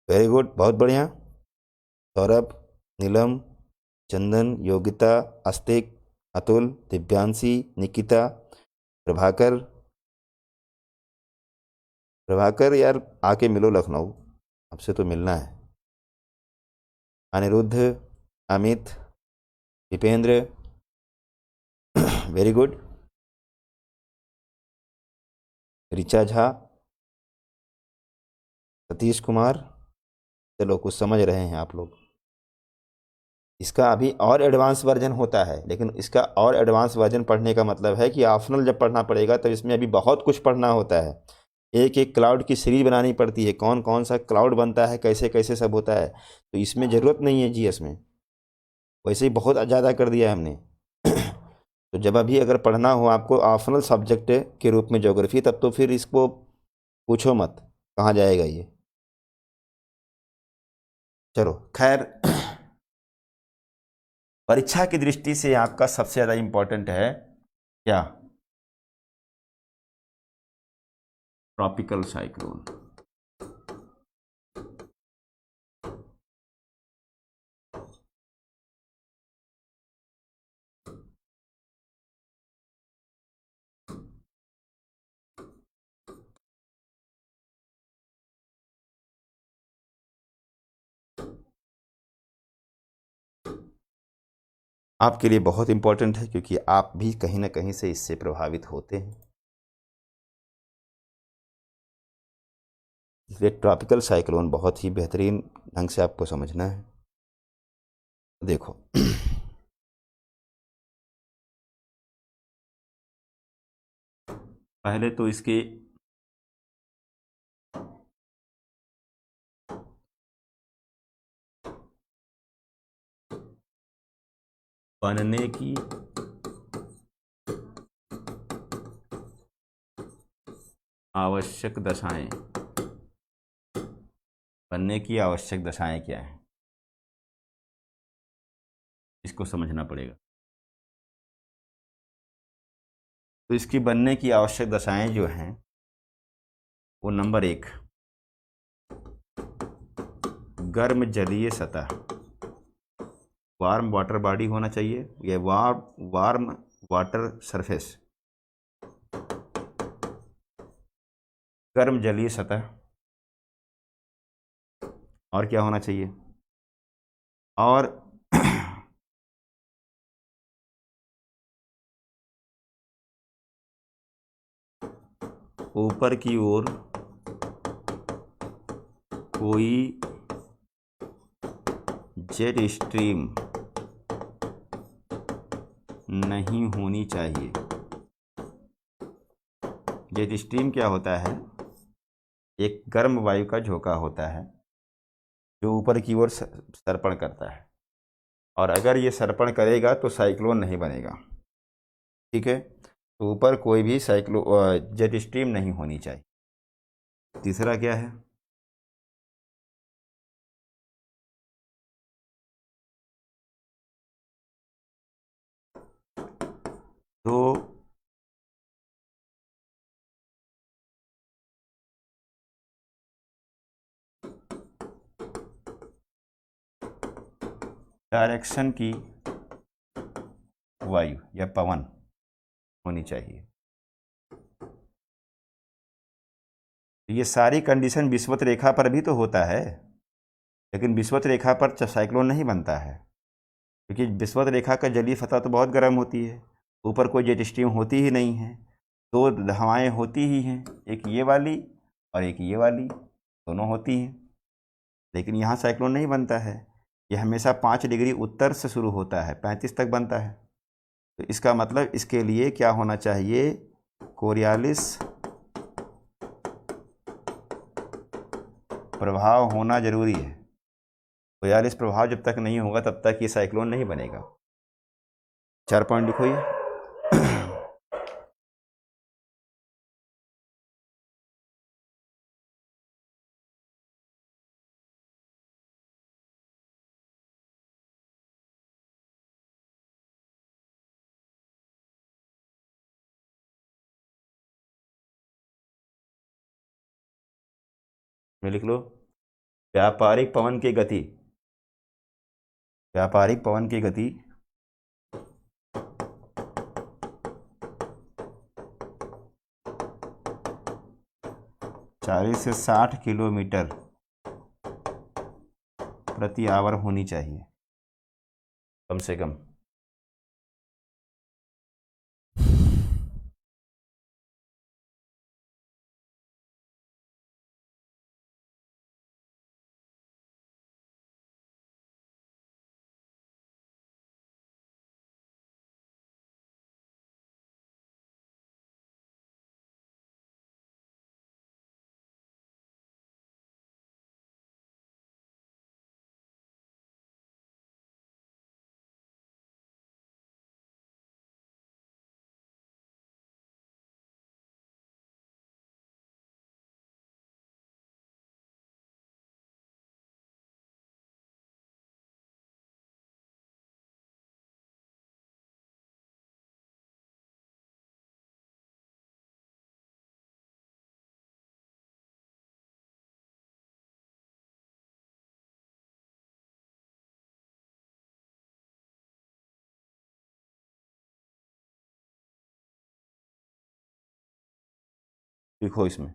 वेरी गुड, बहुत बढ़िया। सौरभ, नीलम, चंदन, योगिता, आस्तिक, अतुल, दिव्यांशी, निकिता, प्रभाकर। प्रभाकर यार आके मिलो लखनऊ, आपसे तो मिलना है। Anirudh, Amit, Dipendra, very good. ऋचा झा, सतीश कुमार, चलो कुछ समझ रहे हैं आप लोग। इसका अभी और एडवांस वर्जन होता है, लेकिन इसका और एडवांस वर्जन पढ़ने का मतलब है कि ऑप्शनल जब पढ़ना पड़ेगा तो इसमें अभी बहुत कुछ पढ़ना होता है। एक एक क्लाउड की सीरीज बनानी पड़ती है, कौन कौन सा क्लाउड बनता है, कैसे कैसे सब होता है। तो इसमें ज़रूरत नहीं है जीएस में, वैसे ही बहुत ज़्यादा कर दिया है हमने। तो जब अभी अगर पढ़ना हो आपको ऑप्शनल सब्जेक्ट के रूप में ज्योग्राफी, तब तो फिर इसको पूछो मत कहाँ जाएगा ये। चलो खैर, परीक्षा की दृष्टि से आपका सबसे ज़्यादा इम्पोर्टेंट है क्या? Tropical cyclone. आपके लिए बहुत इम्पोर्टेंट है क्योंकि आप भी कहीं ना कहीं से इससे प्रभावित होते हैं। इसलिए ट्रॉपिकल साइक्लोन बहुत ही बेहतरीन ढंग से आपको समझना है। देखो पहले तो इसके बनने की आवश्यक दशाएं, बनने की आवश्यक दशाएं क्या हैं, इसको समझना पड़ेगा। तो इसकी बनने की आवश्यक दशाएं जो हैं वो नंबर 1, गर्म जलीय सतह, वार्म वाटर बॉडी होना चाहिए, या वार्म वाटर सरफेस, गर्म जलीय सतह। और क्या होना चाहिए? और ऊपर की ओर कोई जेट स्ट्रीम नहीं होनी चाहिए। जेट स्ट्रीम क्या होता है? एक गर्म वायु का झोंका होता है जो ऊपर की ओर सर्पण करता है, और अगर ये सर्पण करेगा तो साइक्लोन नहीं बनेगा। ठीक है, तो ऊपर कोई भी जेट स्ट्रीम नहीं होनी चाहिए। तीसरा क्या है? तो डायरेक्शन की वायु या पवन होनी चाहिए। ये सारी कंडीशन विषुवत रेखा पर भी तो होता है, लेकिन विषुवत रेखा पर साइक्लोन नहीं बनता है क्योंकि विषुवत रेखा का जलीय सतह तो बहुत गर्म होती है, ऊपर कोई जेट स्ट्रीम होती ही नहीं है, दो हवाएं होती ही हैं, एक ये वाली और एक ये वाली, दोनों होती हैं। लेकिन यहाँ साइक्लोन नहीं बनता है, ये हमेशा 5 डिग्री उत्तर से शुरू होता है, 35 तक बनता है। तो इसका मतलब इसके लिए क्या होना चाहिए, कोरियालिस प्रभाव होना जरूरी है। कोरियालिस प्रभाव जब तक नहीं होगा तब तक ये साइक्लोन नहीं बनेगा। 4 पॉइंट लिखो ये। में लिख लो, व्यापारिक पवन की गति, व्यापारिक पवन की गति 40 से 60 किलोमीटर प्रति आवर होनी चाहिए कम से कम। लिखो इसमें,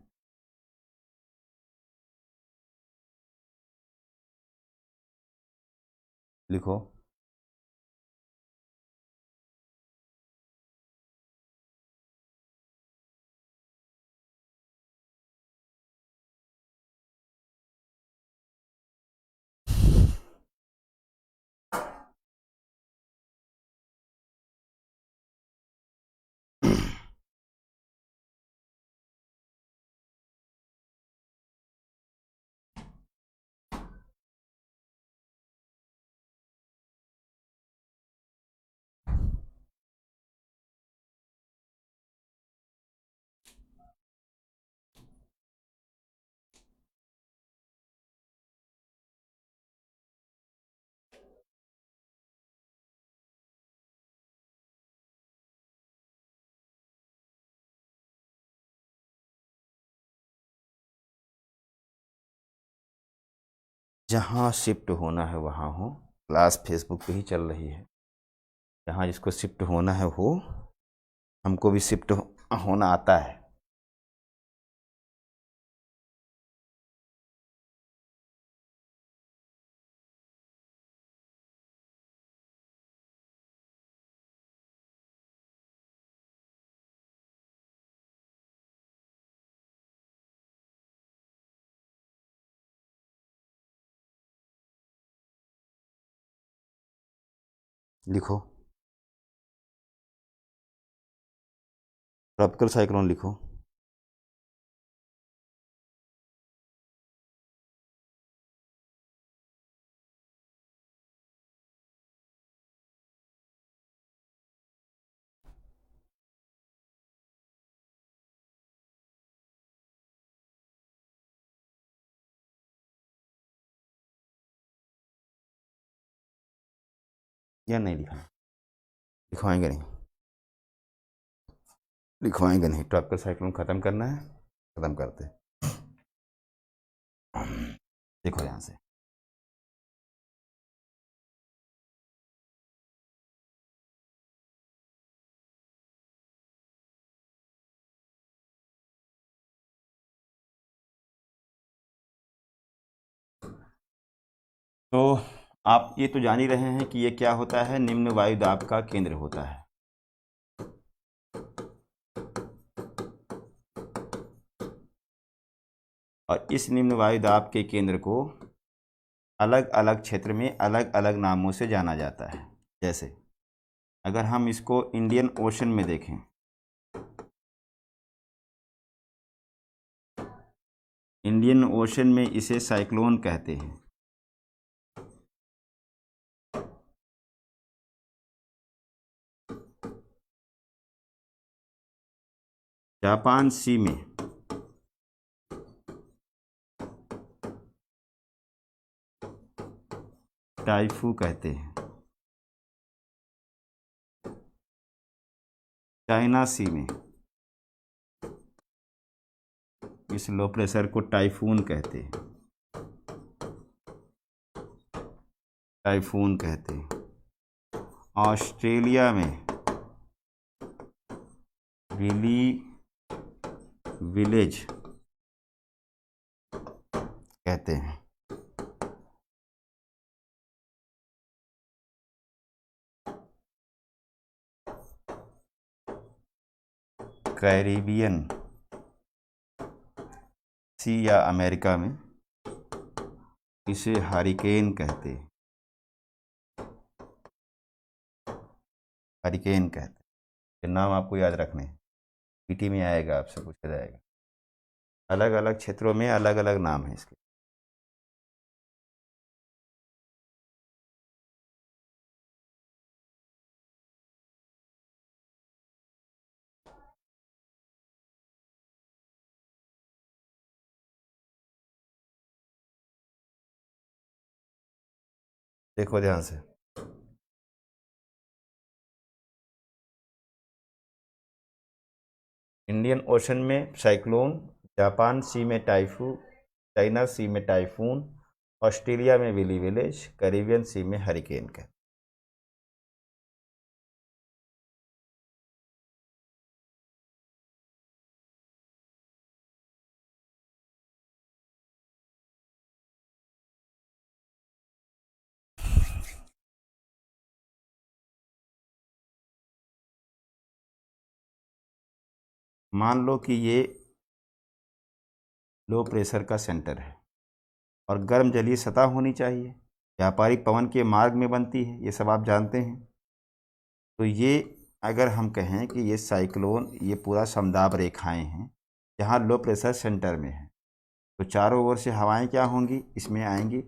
लिखो जहाँ शिफ्ट होना है वहाँ हो। क्लास फेसबुक पे ही चल रही है, जहाँ जिसको शिफ्ट होना है हो, हमको भी शिफ्ट होना आता है। लिखो, ट्रॉपिकल साइक्लोन लिखो। या नहीं लिखा, लिखवाएंगे नहीं, लिखवाएंगे नहीं। ट्रॉपिकल साइक्लोन ख़त्म करना है, ख़त्म करते। देखो यहाँ से, तो आप ये तो जान ही रहे हैं कि ये क्या होता है, निम्न वायु दाब का केंद्र होता है। और इस निम्न वायु दाब के केंद्र को अलग अलग क्षेत्र में अलग अलग नामों से जाना जाता है। जैसे अगर हम इसको इंडियन ओशन में देखें, इंडियन ओशन में इसे साइक्लोन कहते हैं। जापान सी में टाइफू कहते हैं। चाइना सी में इस लो प्रेशर को टाइफून कहते हैं। टाइफून कहते हैं। ऑस्ट्रेलिया में विली विलेज कहते हैं। कैरिबियन सी या अमेरिका में इसे हरिकेन कहते हैं। हरिकेन कहते हैं। ये नाम आपको याद रखने हैं, पीटी में आएगा, आपसे पूछा जाएगा। अलग अलग क्षेत्रों में अलग अलग नाम है इसके। देखो ध्यान से, इंडियन ओशन में साइक्लोन, जापान सी में टाइफू, चाइना सी में टाइफून, ऑस्ट्रेलिया में विली विलेज, कैरिबियन सी में हरिकेन कहते हैं। मान लो कि ये लो प्रेशर का सेंटर है और गर्म जलीय सतह होनी चाहिए। व्यापारिक पवन के मार्ग में बनती है, ये सब आप जानते हैं। तो ये अगर हम कहें कि ये साइक्लोन, ये पूरा समदाब रेखाएं हैं जहाँ लो प्रेशर सेंटर में है, तो चारों ओर से हवाएं क्या होंगी, इसमें आएंगी।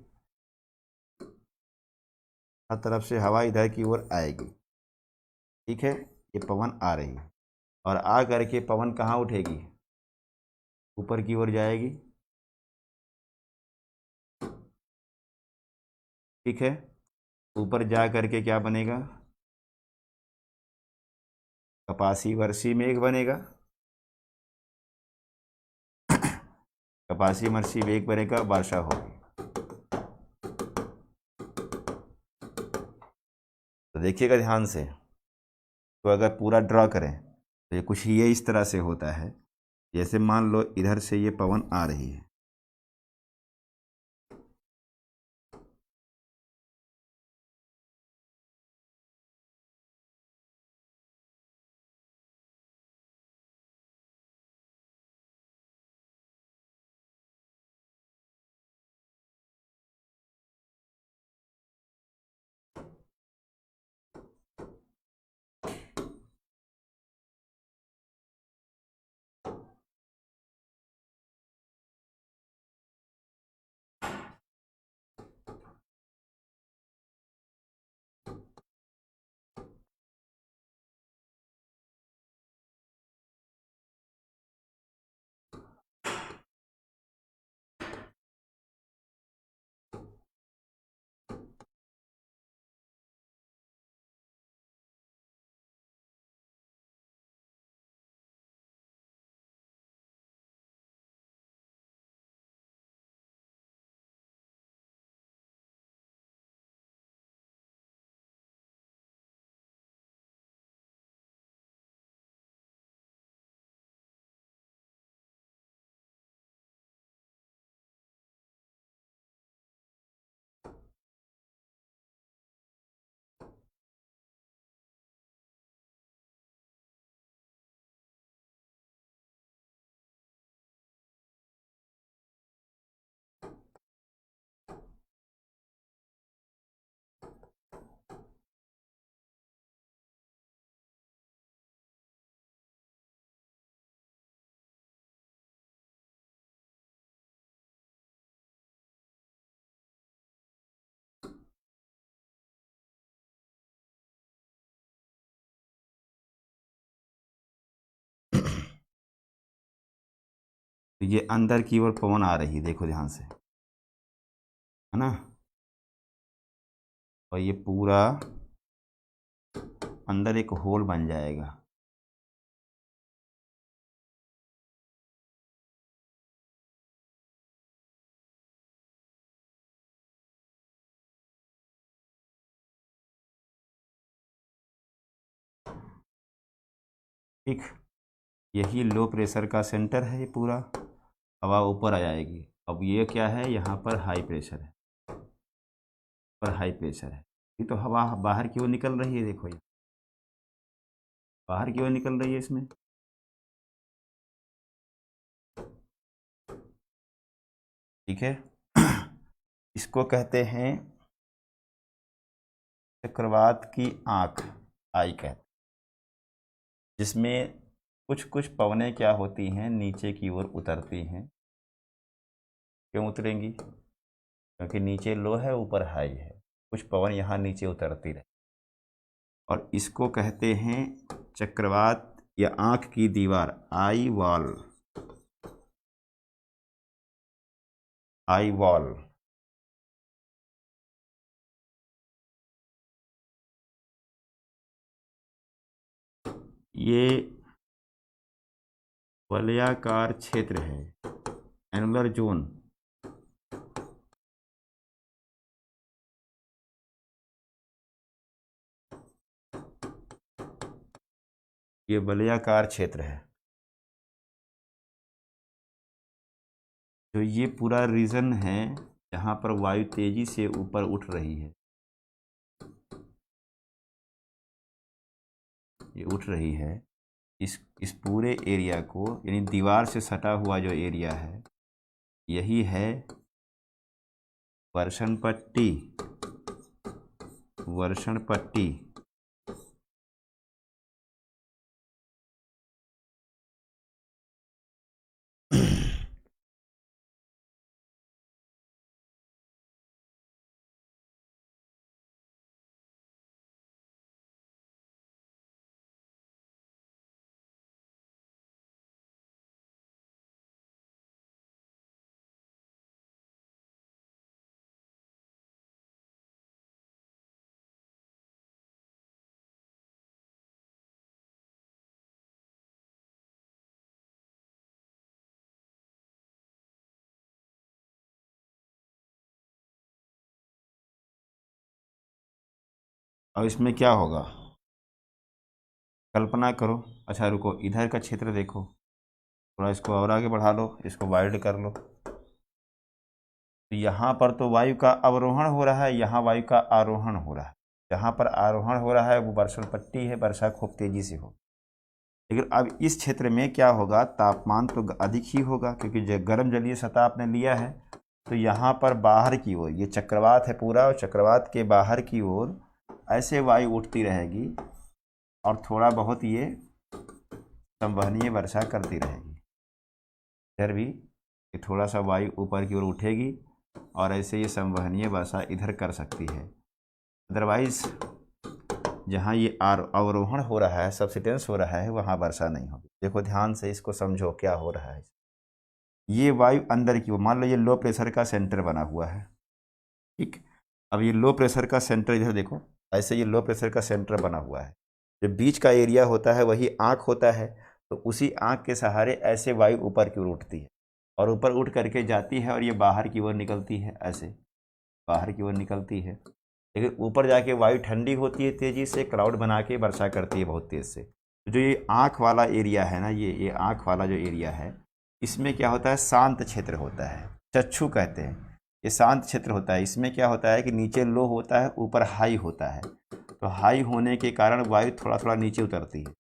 हर तरफ से हवा इधर की ओर आएगी। ठीक है, ये पवन आ रही है और आ करके पवन कहाँ उठेगी, ऊपर की ओर जाएगी। ठीक है, ऊपर जा करके क्या बनेगा, कपासी वर्षी मेघ बनेगा। कपासी वर्षी मेघ बनेगा, वर्षा होगी। तो देखिएगा ध्यान से, तो अगर पूरा ड्रा करें तो ये कुछ ये इस तरह से होता है। जैसे मान लो इधर से ये पवन आ रही है, तो ये अंदर की ओर पवन आ रही है, देखो ध्यान से, है ना। और ये पूरा अंदर एक होल बन जाएगा। ठीक, यही लो प्रेशर का सेंटर है, ये पूरा हवा ऊपर आ जाएगी। अब ये क्या है, यहाँ पर हाई प्रेशर है, पर हाई प्रेशर है। ये तो हवा बाहर की ओर निकल रही है, देखो ये बाहर की ओर निकल रही है इसमें। ठीक है। इसको कहते हैं चक्रवात की आँख, आई कहते हैं, जिसमें कुछ कुछ पवनें क्या होती हैं, नीचे की ओर उतरती हैं। क्यों उतरेंगी? क्योंकि नीचे लो है, ऊपर हाई है, कुछ पवन यहाँ नीचे उतरती रहे। और इसको कहते हैं चक्रवात या आँख की दीवार, आई वॉल, आई वॉल। ये वलयाकार क्षेत्र है, एनुलर जोन। ये वलयाकार क्षेत्र है, जो ये पूरा रीजन है जहाँ पर वायु तेजी से ऊपर उठ रही है। ये उठ रही है, इस पूरे एरिया को, यानी दीवार से सटा हुआ जो एरिया है, यही है वर्षण पट्टी। वर्षण पट्टी। अब इसमें क्या होगा, कल्पना करो। अच्छा रुको, इधर का क्षेत्र देखो, थोड़ा इसको और आगे बढ़ा लो, इसको वाइड कर लो। तो यहाँ पर तो वायु का अवरोहण हो रहा है, यहाँ वायु का आरोहण हो रहा है। जहाँ पर आरोहण हो रहा है वो वर्षण पट्टी है, वर्षा खूब तेजी से हो। लेकिन अब इस क्षेत्र में क्या होगा, तापमान तो अधिक ही होगा, क्योंकि गर्म जलीय सतह आपने लिया है। तो यहाँ पर बाहर की ओर, ये चक्रवात है पूरा, और चक्रवात के बाहर की ओर ऐसे वायु उठती रहेगी, और थोड़ा बहुत ये संवहनीय वर्षा करती रहेगी। इधर भी ये थोड़ा सा वायु ऊपर की ओर उठेगी, और ऐसे ये संवहनीय वर्षा इधर कर सकती है। अदरवाइज जहाँ ये अवरोहण हो रहा है, सब्सिडेंस हो रहा है, वहाँ वर्षा नहीं होगी। देखो ध्यान से इसको समझो क्या हो रहा है। ये वायु अंदर की ओर, मान लो ये लो प्रेशर का सेंटर बना हुआ है, ठीक। अब ये लो प्रेशर का सेंटर इधर देखो, ऐसे ये लो प्रेशर का सेंटर बना हुआ है। जो बीच का एरिया होता है वही आँख होता है। तो उसी आँख के सहारे ऐसे वायु ऊपर की ओर उठती है, और ऊपर उठ करके जाती है, और ये बाहर की ओर निकलती है, ऐसे बाहर की ओर निकलती है। लेकिन ऊपर जाके वायु ठंडी होती है, तेज़ी से क्लाउड बना के वर्षा करती है बहुत तेज़ से। तो जो ये आँख वाला एरिया है ना, ये आँख वाला जो एरिया है, इसमें क्या होता है, शांत क्षेत्र होता है, चक्षु कहते हैं। ये शांत क्षेत्र होता है। इसमें क्या होता है कि नीचे लो होता है, ऊपर हाई होता है। तो हाई होने के कारण वायु थोड़ा थोड़ा नीचे उतरती है,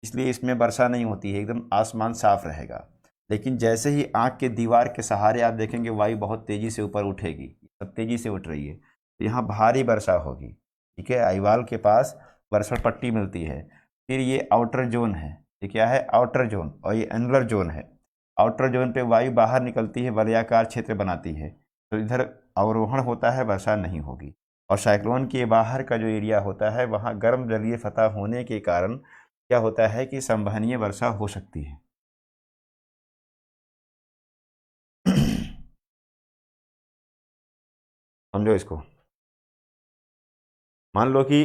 इसलिए इसमें वर्षा नहीं होती है, एकदम आसमान साफ रहेगा। लेकिन जैसे ही आँख के दीवार के सहारे आप देखेंगे वायु बहुत तेज़ी से ऊपर उठेगी, सब तेज़ी से उठ रही है, तो यहाँ भारी वर्षा होगी। ठीक है, आईवाल के पास वर्षण पट्टी मिलती है। फिर ये आउटर जोन है, ये क्या है, आउटर जोन, और ये एनुलर जोन है। आउटर जोन पे वायु बाहर निकलती है, वलयाकार क्षेत्र बनाती है, तो इधर अवरोहण होता है, वर्षा नहीं होगी। और साइक्लोन के बाहर का जो एरिया होता है, वहाँ गर्म जलीय सतह होने के कारण क्या होता है कि संवहनीय वर्षा हो सकती है। समझो इसको। मान लो कि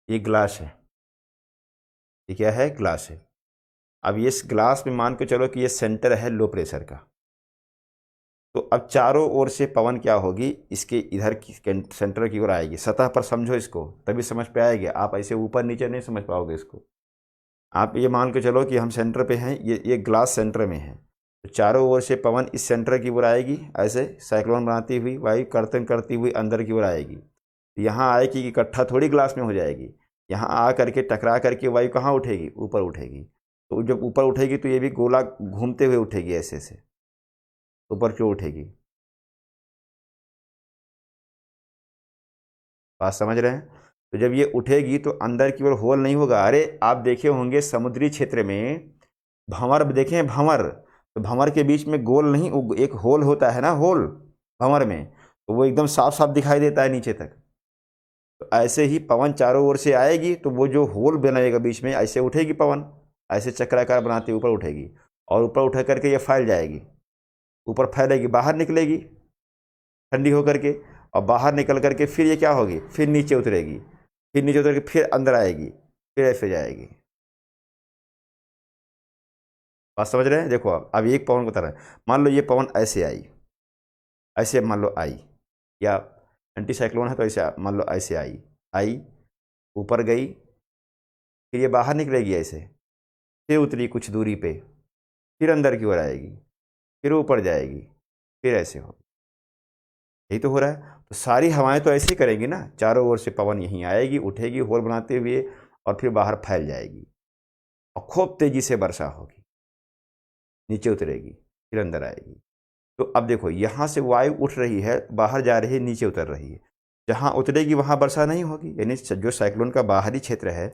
ये ग्लास है, ये क्या है, ग्लास है। अब ये इस ग्लास में मान के चलो कि ये सेंटर है लो प्रेशर का। तो अब चारों ओर से पवन क्या होगी, इसके इधर की सेंटर की ओर आएगी, सतह पर समझो इसको, तभी समझ पे आएगी। आप ऐसे ऊपर नीचे नहीं समझ पाओगे इसको। आप ये मान के चलो कि हम सेंटर पे हैं, ये ग्लास सेंटर में है, तो चारों ओर से पवन इस सेंटर की ओर आएगी, ऐसे साइक्लोन बनाती हुई वायु कर्तन करती हुई अंदर की ओर आएगी। यहाँ आएगी, इकट्ठा थोड़ी ग्लास में हो जाएगी, यहाँ आ करके टकरा करके वायु कहाँ उठेगी, ऊपर उठेगी। तो जब ऊपर उठेगी तो ये भी गोला घूमते हुए उठेगी, ऐसे से ऊपर क्यों उठेगी, बात समझ रहे हैं। तो जब ये उठेगी तो अंदर की ओर होल नहीं होगा। अरे आप देखे होंगे समुद्री क्षेत्र में भंवर देखे हैं, भंवर, तो भंवर के बीच में गोल नहीं, एक होल होता है ना, होल भंवर में, तो वो एकदम साफ साफ दिखाई देता है नीचे तक। तो ऐसे ही पवन चारों ओर से आएगी तो वो जो होल बनाएगा बीच में, ऐसे उठेगी पवन, ऐसे चक्राकार बनाते ऊपर उठेगी, और ऊपर उठ करके ये फैल जाएगी, ऊपर फैलेगी, बाहर निकलेगी ठंडी होकर के, और बाहर निकल करके फिर ये क्या होगी, फिर नीचे उतरेगी, फिर नीचे उतर के फिर अंदर आएगी, फिर ऐसे जाएगी। बात समझ रहे हैं। देखो अब एक पवन बता रहा है, मान लो ये पवन ऐसे आई, ऐसे मान लो आई, या एंटी साइक्लोन है तो ऐसे मान लो ऐसे आई, आई ऊपर गई, फिर ये बाहर निकलेगी ऐसे, फिर उतरी कुछ दूरी पे, फिर अंदर की ओर आएगी, फिर ऊपर जाएगी, फिर ऐसे हो, यही तो हो रहा है। तो सारी हवाएं तो ऐसे ही करेंगी ना, चारों ओर से पवन यहीं आएगी, उठेगी होल बनाते हुए, और फिर बाहर फैल जाएगी, और खूब तेजी से वर्षा होगी, नीचे उतरेगी, फिर अंदर आएगी। तो अब देखो यहाँ से वायु उठ रही है, बाहर जा रही है, नीचे उतर रही है, जहाँ उतरेगी वहाँ वर्षा नहीं होगी, यानी जो साइक्लोन का बाहरी क्षेत्र है,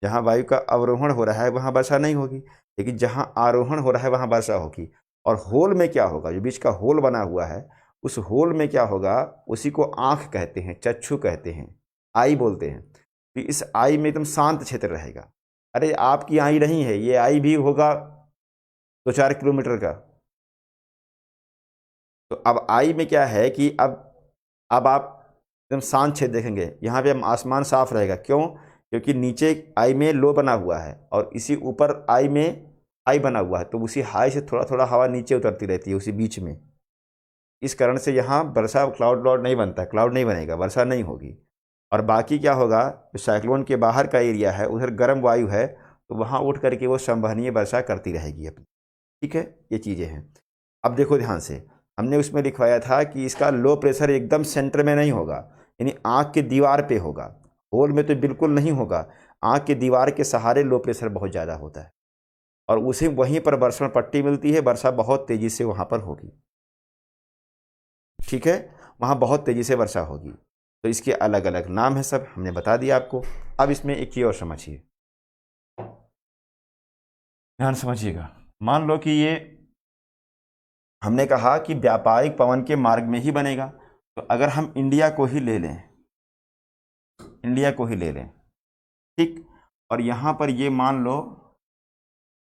जहाँ वायु का अवरोहण हो रहा है वहाँ वर्षा नहीं होगी, लेकिन जहाँ आरोहण हो रहा है वहाँ वर्षा होगी। और होल में क्या होगा, जो बीच का होल बना हुआ है, उस होल में क्या होगा, उसी को आँख कहते हैं, चक्षु कहते हैं, आई बोलते हैं। तो इस आई में एकदम शांत क्षेत्र रहेगा। अरे आपकी आई नहीं है, ये आई भी होगा 2-4 किलोमीटर का। तो अब आई में क्या है कि अब आप एकदम शांत क्षेत्र देखेंगे, यहाँ पे हम आसमान साफ रहेगा, क्यों, क्योंकि नीचे आई में लो बना हुआ है, और इसी ऊपर आई में हाई बना हुआ है, तो उसी हाई से थोड़ा थोड़ा हवा नीचे उतरती रहती है उसी बीच में। इस कारण से यहाँ वर्षा क्लाउड व्लाउड नहीं बनता, क्लाउड नहीं बनेगा, वर्षा नहीं होगी। और बाकी क्या होगा, जो साइक्लोन के बाहर का एरिया है उधर गर्म वायु है, तो वहाँ उठ करके वो संवहनीय वर्षा करती रहेगी अपनी। ठीक है, ये चीज़ें हैं। अब देखो ध्यान से, हमने उसमें लिखवाया था कि इसका लो प्रेशर एकदम सेंटर में नहीं होगा, यानी आँख के दीवार पे होगा, होल में तो बिल्कुल नहीं होगा, आँख के दीवार के सहारे लो प्रेशर बहुत ज़्यादा होता है, और उसे वहीं पर वर्षण पट्टी मिलती है, वर्षा बहुत तेज़ी से वहाँ पर होगी। ठीक है, वहाँ बहुत तेज़ी से वर्षा होगी। तो इसके अलग अलग नाम है, सब हमने बता दिया आपको। अब इसमें एक चीज़ और समझिए, ध्यान समझिएगा। मान लो कि ये हमने कहा कि व्यापारिक पवन के मार्ग में ही बनेगा, तो अगर हम इंडिया को ही ले लें, इंडिया को ही ले लें, ठीक, और यहाँ पर ये मान लो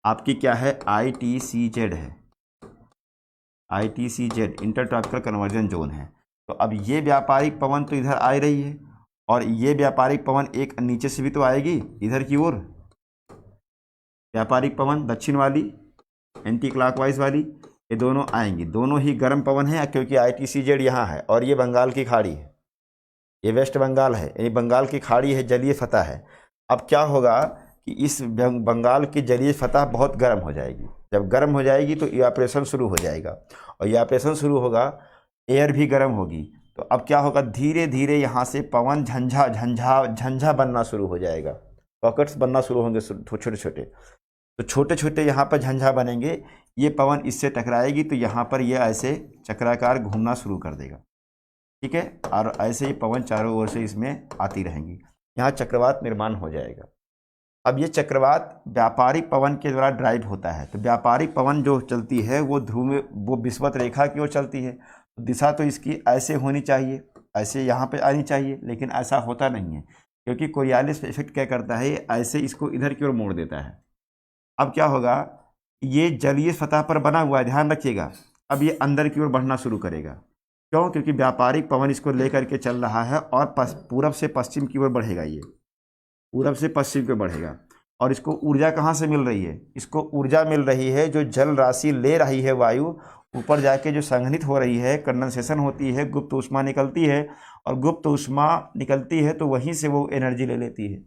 आपकी क्या है, ITCZ है, ITCZ inter tropical conversion zone है। तो अब ये व्यापारिक पवन तो इधर आ रही है, और ये व्यापारिक पवन एक नीचे से भी तो आएगी इधर की ओर, व्यापारिक पवन दक्षिण वाली एंटी क्लॉकवाइज वाली, ये दोनों आएंगी, दोनों ही गर्म पवन है, क्योंकि ITCZ यहाँ है, और ये बंगाल की खाड़ी है, ये वेस्ट बंगाल है, ये बंगाल की खाड़ी है, जलीय सतह है। अब क्या होगा कि इस बंगाल की जलीय सतह बहुत गर्म हो जाएगी, जब गर्म हो जाएगी तो इवापोरेशन शुरू हो जाएगा, और इवापोरेशन शुरू होगा, एयर भी गर्म होगी। तो अब क्या होगा, धीरे धीरे यहाँ से पवन झंझा झंझा झंझा बनना शुरू हो जाएगा, पॉकेट्स बनना शुरू होंगे छोटे छोटे, तो छोटे छोटे यहाँ पर झंझा बनेंगे, ये पवन इससे टकराएगी तो यहाँ पर ये ऐसे चक्राकार घूमना शुरू कर देगा। ठीक है, और ऐसे ही पवन चारों ओर से इसमें आती रहेंगी, यहाँ चक्रवात निर्माण हो जाएगा। अब ये चक्रवात व्यापारिक पवन के द्वारा ड्राइव होता है, तो व्यापारिक पवन जो चलती है वो वो विषुवत रेखा की ओर चलती है, तो दिशा तो इसकी ऐसे होनी चाहिए, ऐसे यहाँ पे आनी चाहिए, लेकिन ऐसा होता नहीं है, क्योंकि कोरियालिस इफेक्ट क्या करता है, ऐसे इसको इधर की ओर मोड़ देता है। अब क्या होगा, ये जलीय सतह पर बना हुआ है, ध्यान रखिएगा, अब ये अंदर की ओर बढ़ना शुरू करेगा। क्यों? क्योंकि व्यापारिक पवन इसको लेकर के चल रहा है और पूरब से पश्चिम की ओर बढ़ेगा, ये पूरब से पश्चिम की ओर बढ़ेगा। और इसको ऊर्जा कहाँ से मिल रही है? इसको ऊर्जा मिल रही है जो जल राशि ले रही है वायु, ऊपर जाके जो संघनित हो रही है, कंडेंसेशन होती है, गुप्त ऊष्मा निकलती है, और गुप्त ऊष्मा निकलती है तो वहीं से वो एनर्जी ले लेती है।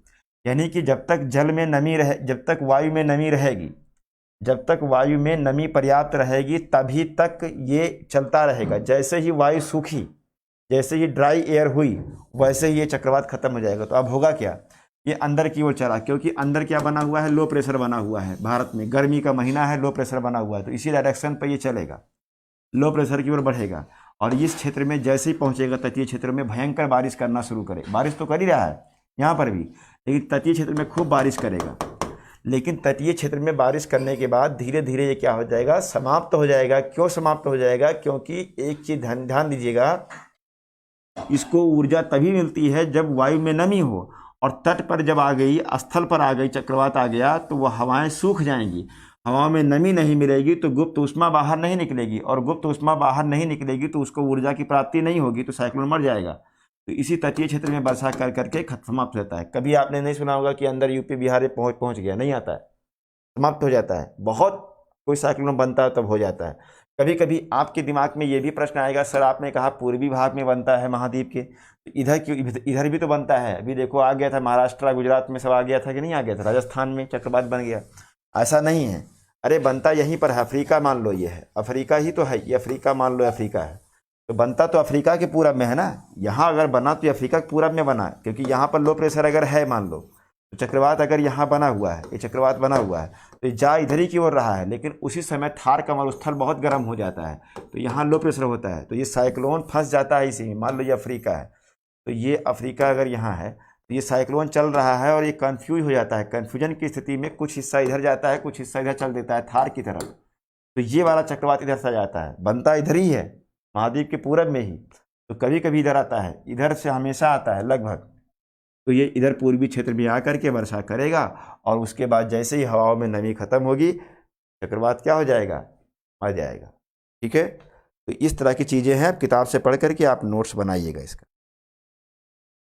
यानी कि जब तक जल में नमी रहे, जब तक वायु में नमी रहेगी, जब तक वायु में नमी पर्याप्त रहेगी तभी तक ये चलता रहेगा। जैसे ही वायु सूखी, जैसे ही ड्राई एयर हुई, वैसे ही ये चक्रवात खत्म हो जाएगा। तो अब होगा क्या? ये अंदर की ओर चला, क्योंकि अंदर क्या बना हुआ है? लो प्रेशर बना हुआ है। भारत में गर्मी का महीना है, लो प्रेशर बना हुआ है, तो इसी डायरेक्शन पर ये चलेगा, लो प्रेशर की ओर बढ़ेगा। और इस क्षेत्र में जैसे ही पहुंचेगा, तटीय क्षेत्र में भयंकर बारिश करना शुरू करे। बारिश तो कर ही रहा है यहाँ पर भी, लेकिन तटीय क्षेत्र में खूब बारिश करेगा। लेकिन तटीय क्षेत्र में बारिश करने के बाद धीरे धीरे ये क्या हो जाएगा? समाप्त हो जाएगा। क्यों समाप्त हो जाएगा? क्योंकि एक चीज ध्यान दीजिएगा, इसको ऊर्जा तभी मिलती है जब वायु में नमी हो, और तट पर जब आ गई, स्थल पर आ गई, चक्रवात आ गया, तो वह हवाएं सूख जाएंगी। हवा में नमी नहीं मिलेगी तो गुप्त ऊष्मा बाहर नहीं निकलेगी, और गुप्त ऊष्मा बाहर नहीं निकलेगी तो उसको ऊर्जा की प्राप्ति नहीं होगी, तो साइक्लोन मर जाएगा। तो इसी तटीय क्षेत्र में वर्षा कर करके समाप्त होता है। कभी आपने नहीं सुना होगा कि अंदर यूपी बिहार में पहुंच गया, नहीं आता है, समाप्त हो जाता है। बहुत कोई साइक्लोन बनता है तब हो जाता है। कभी कभी आपके दिमाग में ये भी प्रश्न आएगा, सर आपने कहा पूर्वी भाग में बनता है महाद्वीप के, इधर क्यों? इधर भी तो बनता है। अभी देखो आ गया था, महाराष्ट्र गुजरात में सब आ गया था कि नहीं आ गया था? राजस्थान में चक्रवात बन गया। ऐसा नहीं है, अरे बनता यहीं पर है। अफ्रीका मान लो, ये है अफ्रीका ही तो है, ये अफ्रीका मान लो, अफ्रीका है तो बनता तो अफ्रीका के पूरब में है ना। यहाँ अगर बना तो अफ्रीका के पूरब में बना, क्योंकि यहाँ पर लो प्रेशर अगर है मान लो, तो चक्रवात अगर यहाँ बना हुआ है, ये चक्रवात बना हुआ है, तो जा इधर ही की ओर रहा है। लेकिन उसी समय थार का मरुस्थल बहुत गर्म हो जाता है, तो यहाँ लो प्रेशर होता है, तो ये साइक्लोन फंस जाता है इसी में। मान लो ये अफ्रीका है, तो ये अफ्रीका अगर यहाँ है, तो ये साइक्लोन चल रहा है और ये कंफ्यूज हो जाता है। कन्फ्यूजन की स्थिति में कुछ हिस्सा इधर जाता है, कुछ हिस्सा इधर चल देता है थार की तरफ, तो ये वाला चक्रवात इधर से जाता है। बनता इधर ही है, महाद्वीप के पूरब में ही, तो कभी कभी इधर आता है, इधर से हमेशा आता है लगभग। तो ये इधर पूर्वी क्षेत्र में आकर के वर्षा करेगा, और उसके बाद जैसे ही हवाओं में नमी खत्म होगी, चक्रवात क्या हो जाएगा? मर जाएगा। ठीक है, तो इस तरह की चीज़ें हैं, किताब से पढ़ करके आप नोट्स बनाइएगा इसका।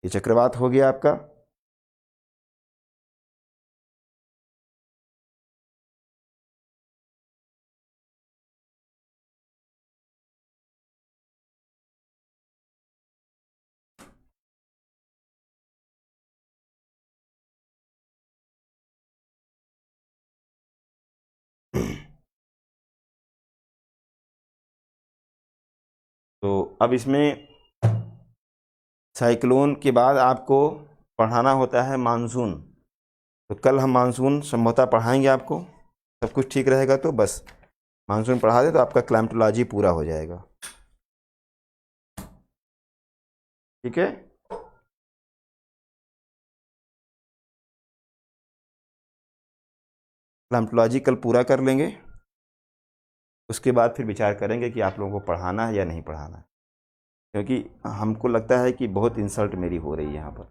ये चक्रवात हो गया आपका। तो अब इसमें साइक्लोन के बाद आपको पढ़ाना होता है मानसून। तो कल हम मानसून संभवतः पढ़ाएंगे आपको, सब कुछ ठीक रहेगा तो बस मानसून पढ़ा दे तो आपका क्लाइमेटोलॉजी पूरा हो जाएगा। ठीक है, क्लाइमेटोलॉजी कल पूरा कर लेंगे, उसके बाद फिर विचार करेंगे कि आप लोगों को पढ़ाना है या नहीं पढ़ाना है। क्योंकि हमको लगता है कि बहुत इंसल्ट मेरी हो रही है यहाँ पर।